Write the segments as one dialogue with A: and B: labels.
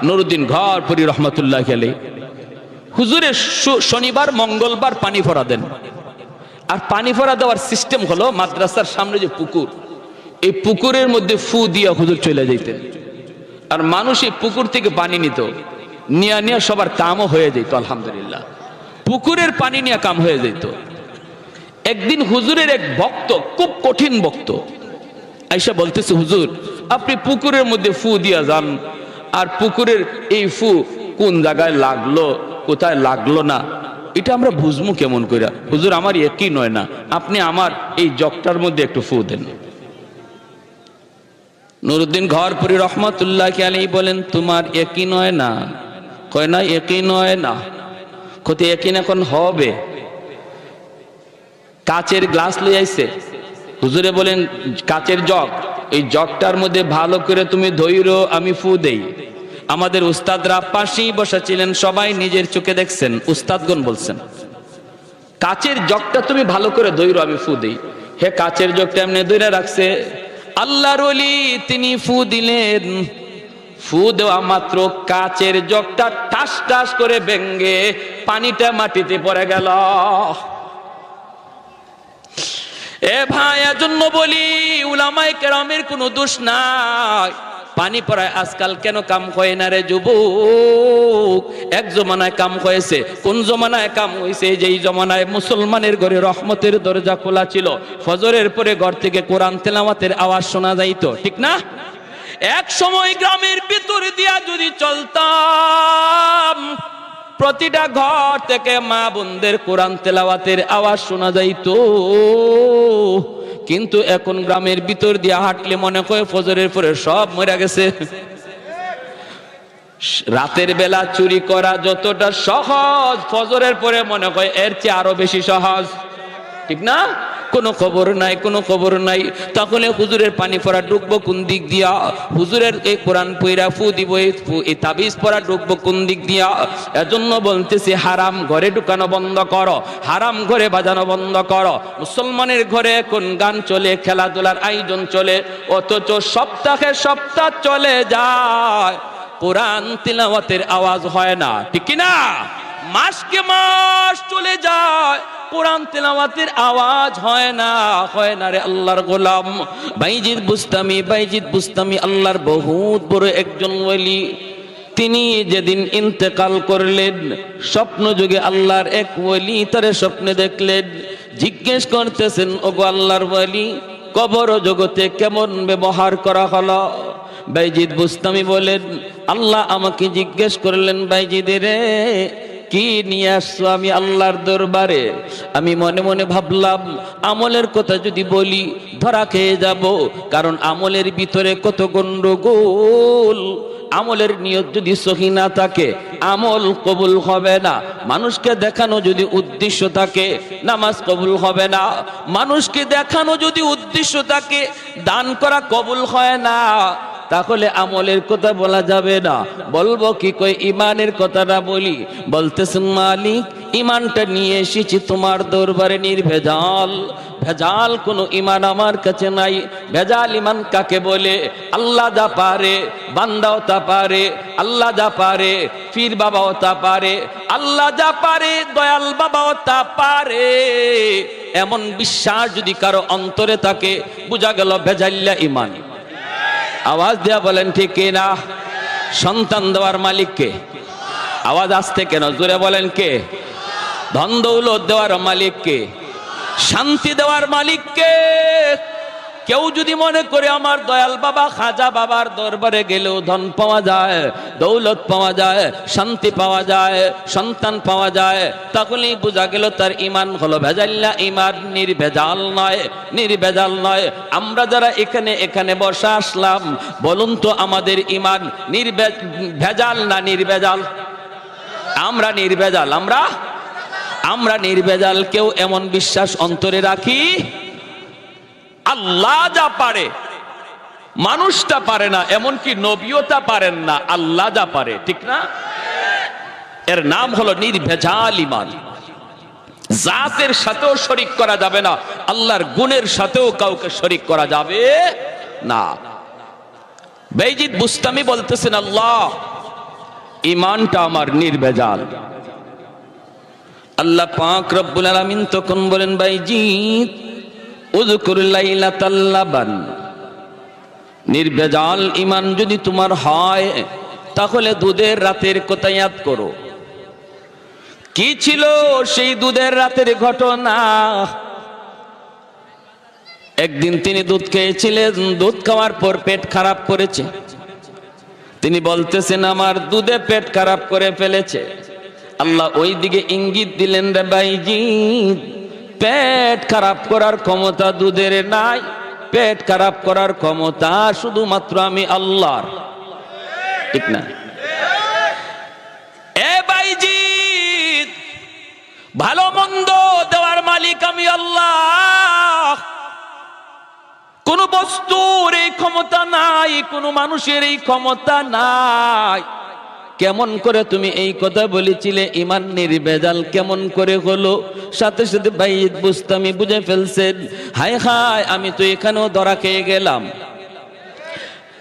A: নুরুদ্দিন ঘরপুরি রহমতুল্লাহ আলাইহি হুজুরের শনিবার মঙ্গলবার পানি ভরা দেন। আর পানি ভরা দেওয়ার সিস্টেম হলো মাদ্রাসার সামনে যে পুকুর, এই পুকুরের মধ্যে ফু দিয়া হুজুর চলে যাইতেন। আর মানুষ এই পুকুর থেকে পানি নিত, নিয়ে সবার কামও হয়ে যেত। আলহামদুলিল্লাহ, পুকুরের পানি নিয়ে কাম হয়ে যেত। একদিন হুজুরের এক ভক্ত, খুব কঠিন ভক্ত, আইসা বলতেছে, হুজুর আপনি পুকুরের মধ্যে ফু দিয়া যান, আর পুকুরের এই ফু কোন জায়গায় লাগলো কোথায় লাগলো না এটা আমরা বুঝবো কেমন করে? হুজুর আমার একই নয় না, আপনি আমার এই জগটার মধ্যে একটু ফু দেন। নুরুদ্দিন ঘরপুরি রহমতুল্লাহ আলাইহি বলেন, তোমার একই নয় না? কয় না একই নয় না। কত একই এখন হবে? কাচের গ্লাস লই আইছে, হুজুরে বলেন কাচের জগ, এই জগটার মধ্যে ভালো করে তুমি ধইরো, আমি ফু দেই। আমাদের উস্তাদরা পাশেই বসা ছিলেন, সবাই নিজের চোখে দেখছেন, উস্তাদগণ বলছেন কাচের জগটা তুমি ভালো করে ধইরো, আমি ফু দেই। হে কাচের জগটা এমনি ধইরা রাখছে, আল্লাহর ওলি তিনি ফু দিলেন। ফু দেওয়া মাত্র কাচের জগটা টাস টাস করে ভেঙ্গে পানিটা মাটিতে পড়ে গেল। এ ভাই, এজন্য বলি উলামায়ে কেরামের কোনো দোষ নাই। পানি পড়ায় আজকাল কেন কাম হয় না রে যুবক? এক জমানায় কাম হয়েছে। কোন জমানায় কাম হয়েছে? যেই জমানায় মুসলমানের ঘরে রহমতের দরজা খোলা ছিল, ফজরের পরে ঘর থেকে কোরআন তেলাওয়াতের আওয়াজ শোনা যাইতো, ঠিক না? এক সময় গ্রামের ভিতর দিয়া যদি চলতাম, প্রতিটা ঘর থেকে মা বোনদের কোরআন তেলাওয়াতের আওয়াজ শোনা যাইতো। কিন্তু এখন গ্রামের ভিতর দিয়ে হাঁটলে মনে হয় ফজরের পরে সব মরে গেছে। রাতের বেলা চুরি করা যতটা সহজ, ফজরের পরে মনে হয় এর চেয়ে আরো বেশি সহজ, ঠিক না? কোনো খবর নাই, কোনো খবর নাই। তাহলে হুজুরের পানি পড়া ঢুকবো কোন দিক দিয়া? হুজুরের এই কোরআন পইরা ফু দিব, এই তাবিজ পড়া ঢুকবো কোন দিক দিয়া? এজন্য বলতেছি হারাম ঘরে ঢুকানো বন্ধ করো, হারাম ঘরে বাজানো বন্ধ করো। মুসলমানের ঘরে কোন গান চলে, খেলাধুলার আয়োজন চলে, অথচ সপ্তাহে সপ্তাহ চলে যায়, কোরআন তিলাওয়াতের আওয়াজ হয় না, ঠিক না? মাসকে মাস চলে যায়, কোরআন তেলাওয়াতের আওয়াজ হয় না রে আল্লাহর গোলাম। বাইজিদ বুস্তামি আল্লাহর বহুত বড় একজন ওলি। তিনি যেদিন ইন্তেকাল করলেন, স্বপ্ন যুগে আল্লাহর এক ওলি তারে স্বপ্নে দেখলেন, জিজ্ঞেস করতেছেন, ওগো আল্লাহর ওলি, কবর জগতে কেমন ব্যবহার করা হলো? বাইজিদ বুস্তামি বলেন, আল্লাহ আমাকে জিজ্ঞেস করলেন, বাইজিদ রে কি নিয়ে আসছো আমি আল্লাহর দরবারে? আমি মনে মনে ভাবলাম আমলের কথা যদি বলি ধরা খেয়ে যাব, কারণ আমলের ভিতরে কত গন্ডগোল। আমলের নিয়ত যদি সহি না থাকে আমল কবুল হবে না। মানুষকে দেখানো যদি উদ্দেশ্য থাকে নামাজ কবুল হবে না। মানুষকে দেখানো যদি উদ্দেশ্য থাকে দান করা কবুল হয় না। তাহলে আমলের কথা বলা যাবে না, বলবো কি? কই ইমানের কথাটা বলি। বলতেছেন, মালিক ইমানটা নিয়ে এসেছি তোমার দরবারে নির্ভেজাল, ভেজাল কোনো ইমান আমার কাছে নাই। ভেজাল ইমান কাকে বলে? আল্লাহ যা পারে বান্দাও তা পারে, আল্লাহ যা পারে পীর বাবাও তা পারে, আল্লাহ যা পারে দয়াল বাবাও তা পারে। এমন বিশ্বাস যদি কারো অন্তরে থাকে, বোঝা গেল ভেজাল্লা ইমান। আওয়াজ দেয়া বলেন ঠিক না? সন্তান দেওয়ার মালিক কে? আওয়াজ আসতে কেন? জোরে বলেন কে? ধন দৌলত দেওয়ার মালিক কে? শান্তি দেওয়ার মালিক কে? কেউ যদি মনে করে আমার দয়াল বাবা খাজা বাবার দরবারে গেলেও ধন পাওয়া যায়, দৌলত পাওয়া যায়, শান্তি পাওয়া যায়, সন্তান পাওয়া যায়, তাহলেই বোঝা গেল তার ইমান হলো ভেজাল্লা ইমান, নির্ভেজাল নয়, নির্ভেজাল নয়। আমরা যারা এখানে বসে আসলাম, বলুন তো আমাদের ইমান ভেজাল না নির্ভেজাল? আমরা নির্ভেজাল, আমরা নির্ভেজাল। কেউ এমন বিশ্বাস অন্তরে রাখি, আল্লাহ যা পারে মানুষটা পারে না, এমনকি নবীও তা পারেন না, আল্লাহ যা পারে, ঠিক না? এর নাম হলো নির্ভেজাল ইমান। জাতের সাথেও শরীক করা যাবে না, আল্লাহর গুণের সাথেও কাউকে শরীক করা যাবে না। বাইজিদ বুস্তামি বলতেছেন, আল্লাহ ইমানটা আমার নির্ভেজাল। আল্লাহ পাক রব্বুল আলামিন তখন বলেন, বাইজিদ উযকুর লাইলাতাল লাবান, নির্ভেজাল ইমান যদি তোমার হয় তাহলে দুধের রাতের কথা ইয়াদ করো। কি ছিল সেই দুধের রাতের ঘটনা? একদিন তিনি দুধ খেয়েছিলেন, দুধ খাওয়ার পর পেট খারাপ করেছে। তিনি বলতেছেন আমার দুধে পেট খারাপ করে ফেলেছে। আল্লাহ ওই দিকে ইঙ্গিত দিলেন, রে বাইজিদ পেট খারাপ করার ক্ষমতা দুধের নাই, পেট খারাপ করার ক্ষমতা শুধুমাত্র আমি আল্লাহর। ঠিক না? এ বাইজিদ, ভালো মন্দ দেওয়ার মালিক আমি আল্লাহ। কোন বস্তুর এই ক্ষমতা নাই, কোন মানুষের এই ক্ষমতা নাই। কেমন করে তুমি এই কথা বলেছিলে? ইমান নির্ভেজাল কেমন করে হলো? সাথে সাথে বাইজিদ বুস্তামি বুঝে ফেলছেন, হায় হায় আমি তো এখানেও ধরা খেয়ে গেলাম।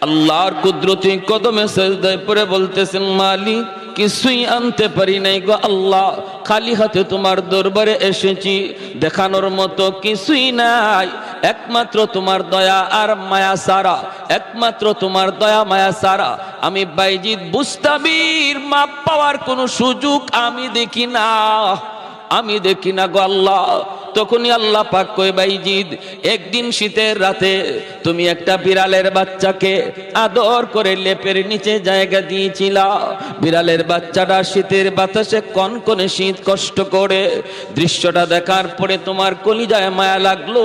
A: আল্লাহর কুদরতি কদমে সেজদায় পড়ে বলতেছেন, মালিক কিছুই আনতে পারি নাই গো আল্লাহ, খালি হাতে তোমার দরবারে এসেছি, দেখানোর মতো কিছুই নাই, একমাত্র তোমার দয়া আর মায়া সারা, একমাত্র তোমার দয়া মায়া সারা আমি বাইজিদ বুস্তামির মাপ পাওয়ার কোনো সুযোগ আমি দেখি না, আমি দেখি না গো আল্লাহ। তখনই আল্লাহ পাক কয়, বাইজিদ একদিন শীতের রাতে তুমি একটা বিড়ালের বাচ্চাকে আদর করে লেপের নিচে জায়গা দিয়েছিলা। বিড়ালের বাচ্চাটা শীতের বাতাসে কনকনে শীত কষ্ট করে, দৃশ্যটা দেখার পরে তোমার কলিজায় মায়া লাগলো।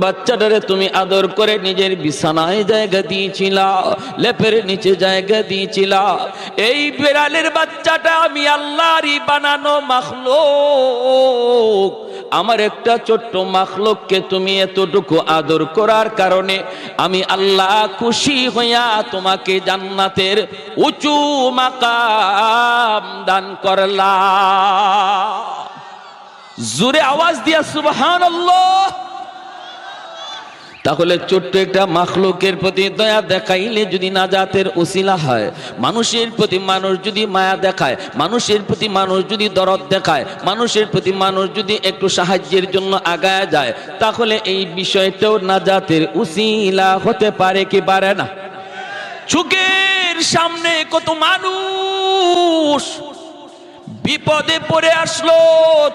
A: বাচ্চাটারে তুমি আদর করে নিজের বিছানায় জায়গা দিয়েছিলা, লেপের নিচে জায়গা দিয়েছিলা। এই বিড়ালের বাচ্চাটা আমি আল্লাহরই বানানো মাখলুক। আমার একটা ছোট্ট মাখলুককে তুমি এতটুকু আদর করার কারণে আমি আল্লাহ খুশি হইয়া তোমাকে জান্নাতের উঁচু মাকাম দান করলাম। জোরে আওয়াজ দিয়া সুবহানাল্লাহ। তাহলে ছোট্ট একটা মাখলুকের প্রতি দয়া দেখাইলে যদি নাজাতের উসিলা হয়, মানুষের প্রতি মানুষ যদি মায়া দেখায়, মানুষের প্রতি মানুষ যদি দরদ দেখায়, মানুষের প্রতি মানুষ যদি একটু সাহায্যের জন্য আগায় যায়, তাহলে এই বিষয়টাও নাজাতের উসিলা হতে পারে কি পারে না? চোখের সামনে কত মানুষ বিপদে পড়ে আসলো,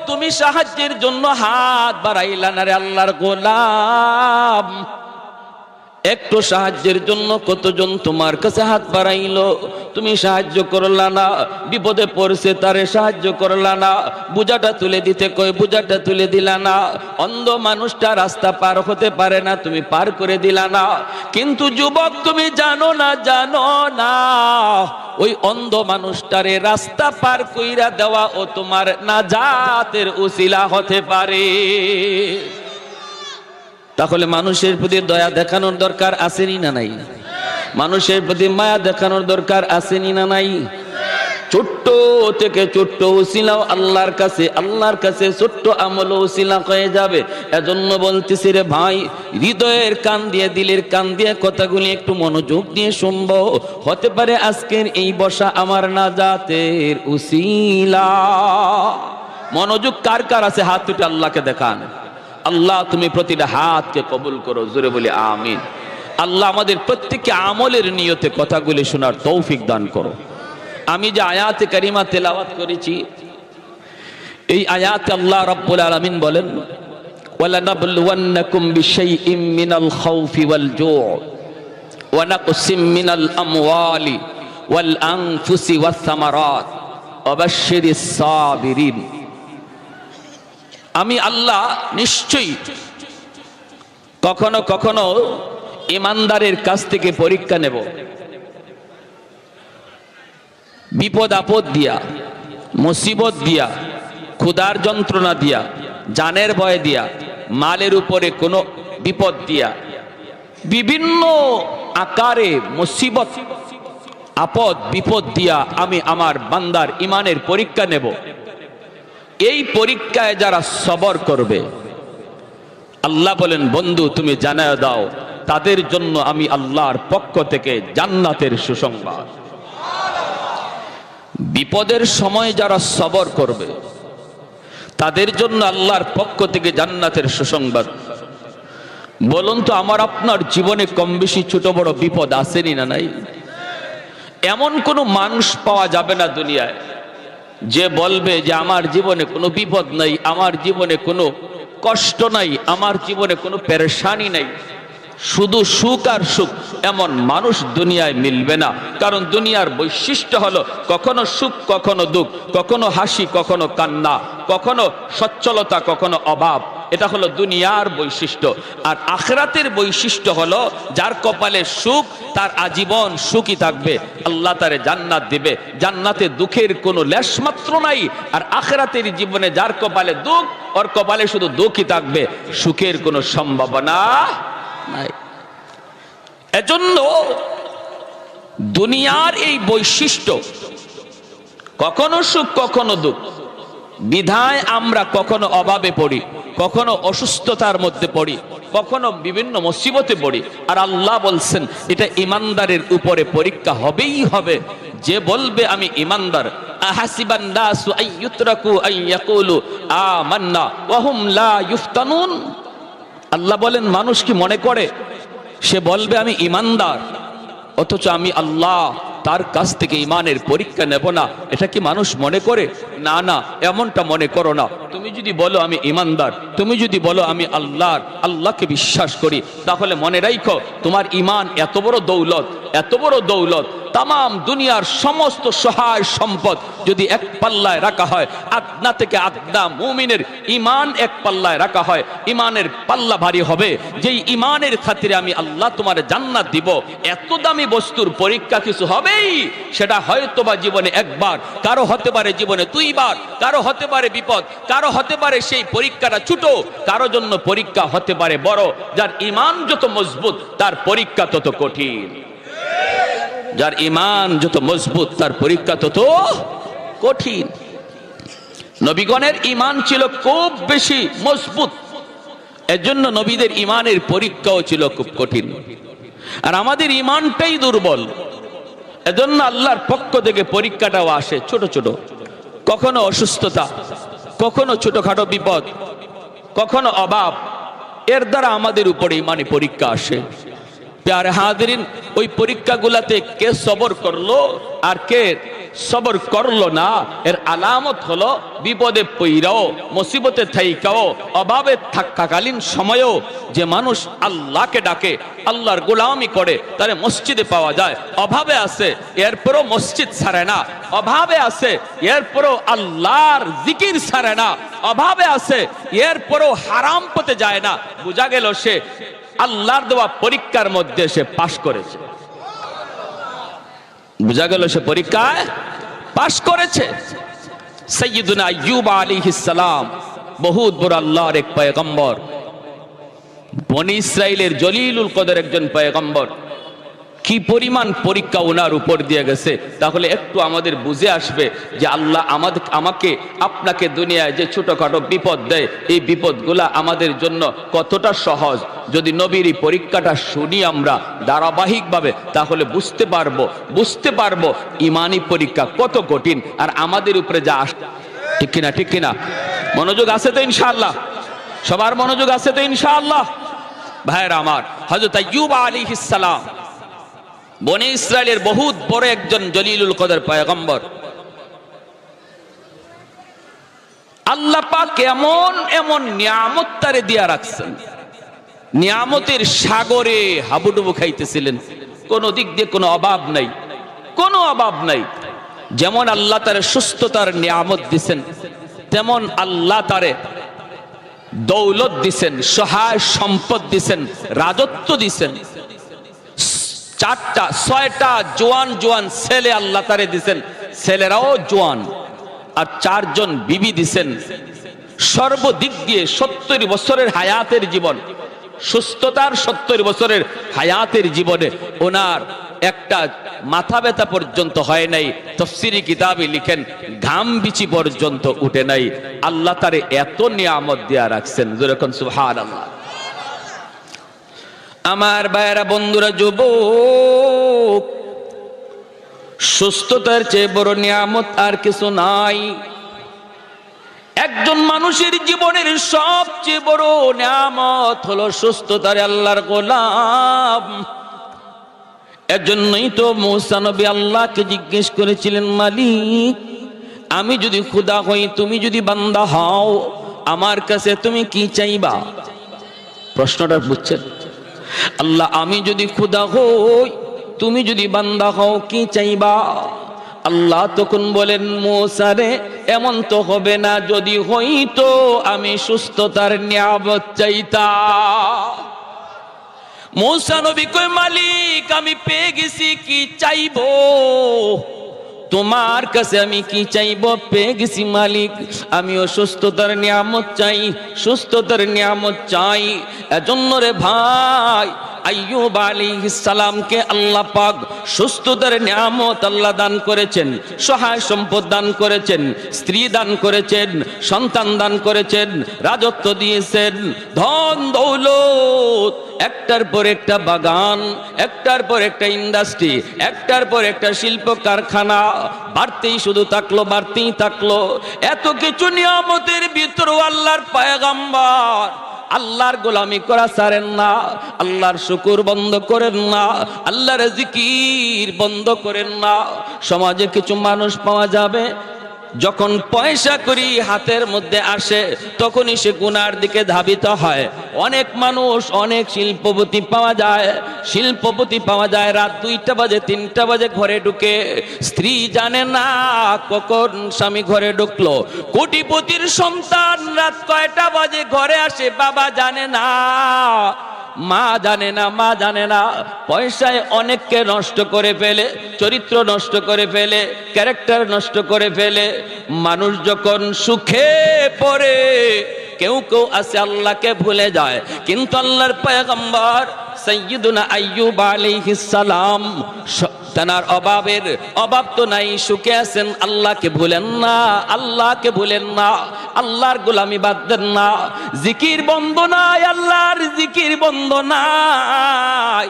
A: তুমি সাহায্যের জন্য হাত বাড়াইলা না রে আল্লাহর গোলাম। একটু সাহায্যের জন্য কতজন তোমার কাছে হাত বাড়াইলো, তুমি সাহায্য করলা না। বিপদে পড়ছে তারে সাহায্য করলা না। বোঝাটা তুলে দিতে কই, বোঝাটা তুলে দিলা না। অন্ধ মানুষটা রাস্তা পার হতে পারে না, তুমি পার করে দিলা না। কিন্তু যুবক তুমি জানো না, জানো না ওই অন্ধ মানুষটারে রাস্তা পার কইরা দেওয়া ও তোমার নাজাতের উসিলা হতে পারে। তাহলে মানুষের প্রতি দয়া দেখানোর দরকার আসেনি না নাই? মানুষের প্রতি মায়া দেখানোর দরকার আসেনি না নাই? ছোট্ট থেকে ছোট্ট উসিলাও আল্লাহর কাছে ছোট্ট আমল উসিলা হয়ে যাবে। এজন্য বলতেছি রে ভাই, হৃদয়ের কান দিয়ে, দিলের কান দিয়ে কথাগুলি একটু মনোযোগ দিয়ে শুনবো। হতে পারে আজকের এই বসা আমার নাজাতের উসিলা। মনোযোগ কার কার আছে হাত তুলে আল্লাহকে দেখান। আল্লাহ তুমি প্রতিটা হাতকে কবুল করো, জোরে বলি আমিন। আল্লাহ আমাদের প্রত্যেককে আমলের নিয়তে কথাগুলি শোনার তৌফিক দান করো। আমি যে আয়াতে কারিমা তেলাওয়াত করেছি, এই আয়াতে আল্লাহ রাব্বুল আলামিন বলেন, ওয়ালানাবলুওয়ান্নাকুম বিশাইইম মিনাল খাউফি ওয়াল জু' ওয়া নাকসিম মিনাল আমওয়ালি ওয়াল আনফুসি ওয়াস সামারাত ওয়া বাশশিরিস সাবিরিন। আমি আল্লাহ নিশ্চয়ই কখনো কখনো ইমানদারের কাছ থেকে পরীক্ষা নেব, বিপদ আপদ দিয়া, মুসিবত দিয়া, ক্ষুধার যন্ত্রণা দিয়া, জানের ভয় দিয়া, মালের উপরে কোনো বিপদ দিয়া, বিভিন্ন আকারে মুসিবত আপদ বিপদ দিয়া আমি আমার বান্দার ইমানের পরীক্ষা নেব। এই পরীক্ষায় যারা সবর করবে, আল্লাহ বলেন বন্ধু তুমি জানায় দাও তাদের জন্য আমি আল্লাহর পক্ষ থেকে জান্নাতের সুসংবাদ। বিপদের সময় যারা সবর করবে তাদের জন্য আল্লাহর পক্ষ থেকে জান্নাতের সুসংবাদ। বলুন তো, আমার আপনার জীবনে কম বেশি ছোট বড় বিপদ আসেনি না নাই? এমন কোনো মানুষ পাওয়া যাবে না দুনিয়ায় যে বলবে যে আমার জীবনে কোনো বিপদ নাই, আমার জীবনে কোনো কষ্ট নাই, আমার জীবনে কোনো পেরেশানি নাই, শুধু সুখ আর সুখ, এমন মানুষ দুনিয়ায় মিলবে না। কারণ দুনিয়ার বৈশিষ্ট্য হলো কখনো সুখ কখনো দুঃখ, কখনো হাসি কখনো কান্না, কখনো সচ্ছলতা কখনো অভাব। এটা হলো দুনিয়ার বৈশিষ্ট্য। আর আখিরাতের বৈশিষ্ট্য হলো যার কপালে সুখ তার আজীবন সুখী থাকবে, আল্লাহ তারে জান্নাত দিবে, জান্নাতে দুঃখের কোনো লেশমাত্র নাই। আর আখিরাতের জীবনে যার কপালে দুঃখ, ওর কপালে শুধু দুঃখই থাকবে, সুখের কোনো সম্ভাবনা নাই। এজন্য দুনিয়ার এই বৈশিষ্ট্য, কখনো সুখ কখনো দুঃখ, বিধায় আমরা কখনো অভাবে পড়ি, কখনো অসুস্থতার মধ্যে পড়ি, কখনো বিভিন্ন মুসিবতে পড়ি। আর আল্লাহ বলছেন এটা ইমানদারের উপরে পরীক্ষা হবেই হবে। যে বলবে আমি ইমানদার, আহাসিবান নাসু আইয়ুতরাকু আইয়াকুলু আমান্না ওয়া হুম লা ইফতানুন। আল্লাহ বলেন মানুষ কি মনে করে সে বলবে আমি ইমানদার, অথচ আমি আল্লাহ তার কাছ থেকে ইমানের পরীক্ষা নেব না? এটা কি মানুষ মনে করে? না না, এমনটা মনে করো না। তুমি যদি বলো আমি ইমানদার, তুমি যদি বলো আমি আল্লাহকে বিশ্বাস করি, তাহলে মনে রাখো তোমার ইমান এত বড় দৌলত, এত বড় দৌলত। তাম দুনিয়ার সমস্ত সহায় সম্পদ যদি এক পাল্লায় রাখা হয়, আদনা থেকে আদনা মুমিনের ইমান এক পাল্লায় রাখা হয়, ইমানের পাল্লা ভারী হবে। যেই ইমানের খাতিরে আমি আল্লাহ তোমার জান্নাত দিব, এত দামি বস্তুর পরীক্ষা কিছু হবেই। সেটা হয়তোবা জীবনে একবার, কারো হতে পারে জীবনে দুইবার, কারো হতে পারে বিপদ, কারো হতে পারে সেই পরীক্ষাটা ছোট, কারো জন্য পরীক্ষা হতে পারে বড়। যার ইমান যত মজবুত তার পরীক্ষা তত কঠিন, যার ইমান যত মজবুত তার পরীক্ষা তত কঠিন। নবীগণের ইমান ছিল খুব বেশি মজবুত, এজন্য নবীদের ইমানের পরীক্ষাও ছিল খুব কঠিন। আর আমাদের ইমানটাই দুর্বল, এজন্য আল্লাহর পক্ষ থেকে পরীক্ষাটাও আসে ছোট ছোট, কখনো অসুস্থতা, কখনো ছোটখাটো বিপদ, কখনো অভাব। এর দ্বারা আমাদের উপরে ইমানি পরীক্ষা আসে। প্যারে হাজিরিন, ওই পরীক্ষাগুলাতে কে সবর করলো আর কে সবর করলো না, এর আলামত হলো বিপদে পইরাও, মুসিবতে থাইকাও, অভাবে থাকাকালীন সময়েও যে মানুষ আল্লাহকে ডাকে, আল্লাহর গোলামি করে, তারে মসজিদে পাওয়া যায়। অভাবে আছে এরপরও মসজিদ ছাড়ে না, অভাবে আছে এরপরও আল্লাহর জিকির ছাড়ে না, অভাবে আছে এরপরও হারাম পথে যায় না। বোঝা গেল সে আল্লাহর দেওয়া পরীক্ষার মধ্যে সে পাশ করেছে, বোঝা গেল সে পরীক্ষায় পাশ করেছে। সাইয়্যিদুনা আইয়ুব আলাইহিস সালাম বহুত বড় আল্লাহর এক পয়গম্বর, বনি ইসরাইলের জলিলুল কদর একজন পয়গম্বর। কি পরিমাণ পরীক্ষা ওনার উপর দিয়ে গেছে, তাহলে একটু আমাদের বুঝে আসবে যে আল্লাহ আমাকে আপনাকে দুনিয়ায় যে ছোটখাটো বিপদ দেয়, এই বিপদগুলা আমাদের জন্য কতটা সহজ। যদি নবীর এই পরীক্ষাটা শুনি আমরা ধারাবাহিকভাবে, তাহলে বুঝতে পারবো ইমানি পরীক্ষা কত কঠিন আর আমাদের উপরে যা আস। ঠিক কিনা, ঠিক কিনা? মনোযোগ আছে তো ইনশাআল্লাহ? সবার মনোযোগ আছে তো ইনশাআল্লাহ? ভাইরা আমার, হযরত আইয়ুব আলাইহিস সালাম বনি ইসরাইলের বহুত বড় একজন জলিলুল কদর পয়গম্বর। আল্লাহ পাক এমন এমন নিয়ামত তারে দিয়া রাখছেন, নিয়ামতের সাগরে হাবুডুবু খাইতেছিলেন, কোনো দিক দিয়ে কোনো অভাব নাই, কোনো অভাব নাই। যেমন আল্লাহ তারে সুস্থতার নিয়ামত দিছেন, তেমন আল্লাহ তারে দৌলত দিছেন, সহায় সম্পদ দিছেন, রাজত্ব দিছেন। 4টা-6টা জোয়ান জোয়ান ছেলে আল্লাহ তারে দিছেন, ছেলেরাও জোয়ান। আর 4 জন বিবি দিছেন। সর্বদিক দিয়ে 70 বছরের হায়াতের জীবন, সুস্থতার 70 বছরের হায়াতের জীবনে ওনার একটা মাথা ব্যথা পর্যন্ত হয় নাই। তাফসীরি কিতাবে লিখেন ঘাম বিচি পর্যন্ত উঠে নাই। আল্লাহ তারে এত নিয়ামত দিয়া রাখছেন, যেরকম সুবহানাল্লাহ। আমার ভাইয়েরা, বন্ধুরা, যুবক, সুস্থতার চেয়ে বড় নিয়ামত আর কিছু নাই। একজন মানুষের জীবনের সবচেয়ে বড় নিয়ামত হলো সুস্থতার আল্লাহর গোলাম। এজন্যই তো মূসা নবী আল্লাহকে জিজ্ঞেস করেছিলেন, মালিক আমি যদি খোদা হই, তুমি যদি বান্দা হও, আমার কাছে তুমি কি চাইবা? প্রশ্নটা বুঝছেন? আল্লাহ আমি যদি খোদা হই, তুমি যদি বান্দা হও, কি চাইবা? আল্লাহ তখন বলেন, মূসা রে এমন তো হবে না, যদি হইতো আমি সুস্থতার নিয়ামত চাইতাম। মূসা নবী কয়, মালিক আমি পেয়ে গেছি, কি চাইবো? তোমার কাছে আমি কি চাইবো? পেয়ে গেছি মালিক, আমিও সুস্থতার নিয়ামত চাই, সুস্থতার নিয়ামত চাই। এজন্য রে ভাই, আইয়ুব আলাইহিস সালামকে আল্লাহ পাক সুস্থতার নিয়ামত আল্লাহ দান করেছেন, সহায় সম্পদ দান করেছেন, স্ত্রী দান করেছেন, সন্তান দান করেছেন, রাজত্ব দিয়েছেন, ধন দৌলত, একটার পর একটা বাগান, একটার পর একটা ইন্ডাস্ট্রি, একটার পর একটা শিল্প কারখানা, বাড়তেই শুধু থাকলো, বাড়তেই থাকলো। এত কিছু নিয়ামতের ভিতরেও আল্লাহর পয়গম্বর আল্লাহর গোলামি করা ছাড়েন না, আল্লাহর শুকর বন্ধ করেন না, আল্লাহর জিকির বন্ধ করেন না। সমাজে কিছু মানুষ পাওয়া যাবে, যখন পয়সা করি হাতের মধ্যে আসে তখনই সে গুনার দিকে ধাবিত হয়। অনেক মানুষ, অনেক শিল্পপতি পাওয়া যায়, শিল্পপতি পাওয়া যায় রাত 2টা বাজে 3টা বাজে ঘরে ঢুকে, স্ত্রী জানে না কখন স্বামী ঘরে ঢুকলো। কোটিপতির সন্তান রাত কয়টা বাজে ঘরে আসে বাবা জানে না, মা জানে না, মা জানে না। পয়সায় অনেককে নষ্ট করে ফেলে, চরিত্র নষ্ট করে ফেলে, ক্যারেক্টার নষ্ট করে ফেলে। মানুষ যখন সুখে পড়ে, কেউ কেউ আছে আল্লাহকে ভুলে যায়, কিন্তু আল্লাহর পয়গম্বর সাইয়্যিদুনা আইয়ুব আলাইহিস সালাম তার অভাব তো নাই, সুখে আছেন, আল্লাহকে ভুলেন না, আল্লাহকে ভুলেন না, আল্লাহর গোলামি বাদ দেন না। জিকির বন্ধ নাই, আল্লাহর জিকির বন্ধ নাই।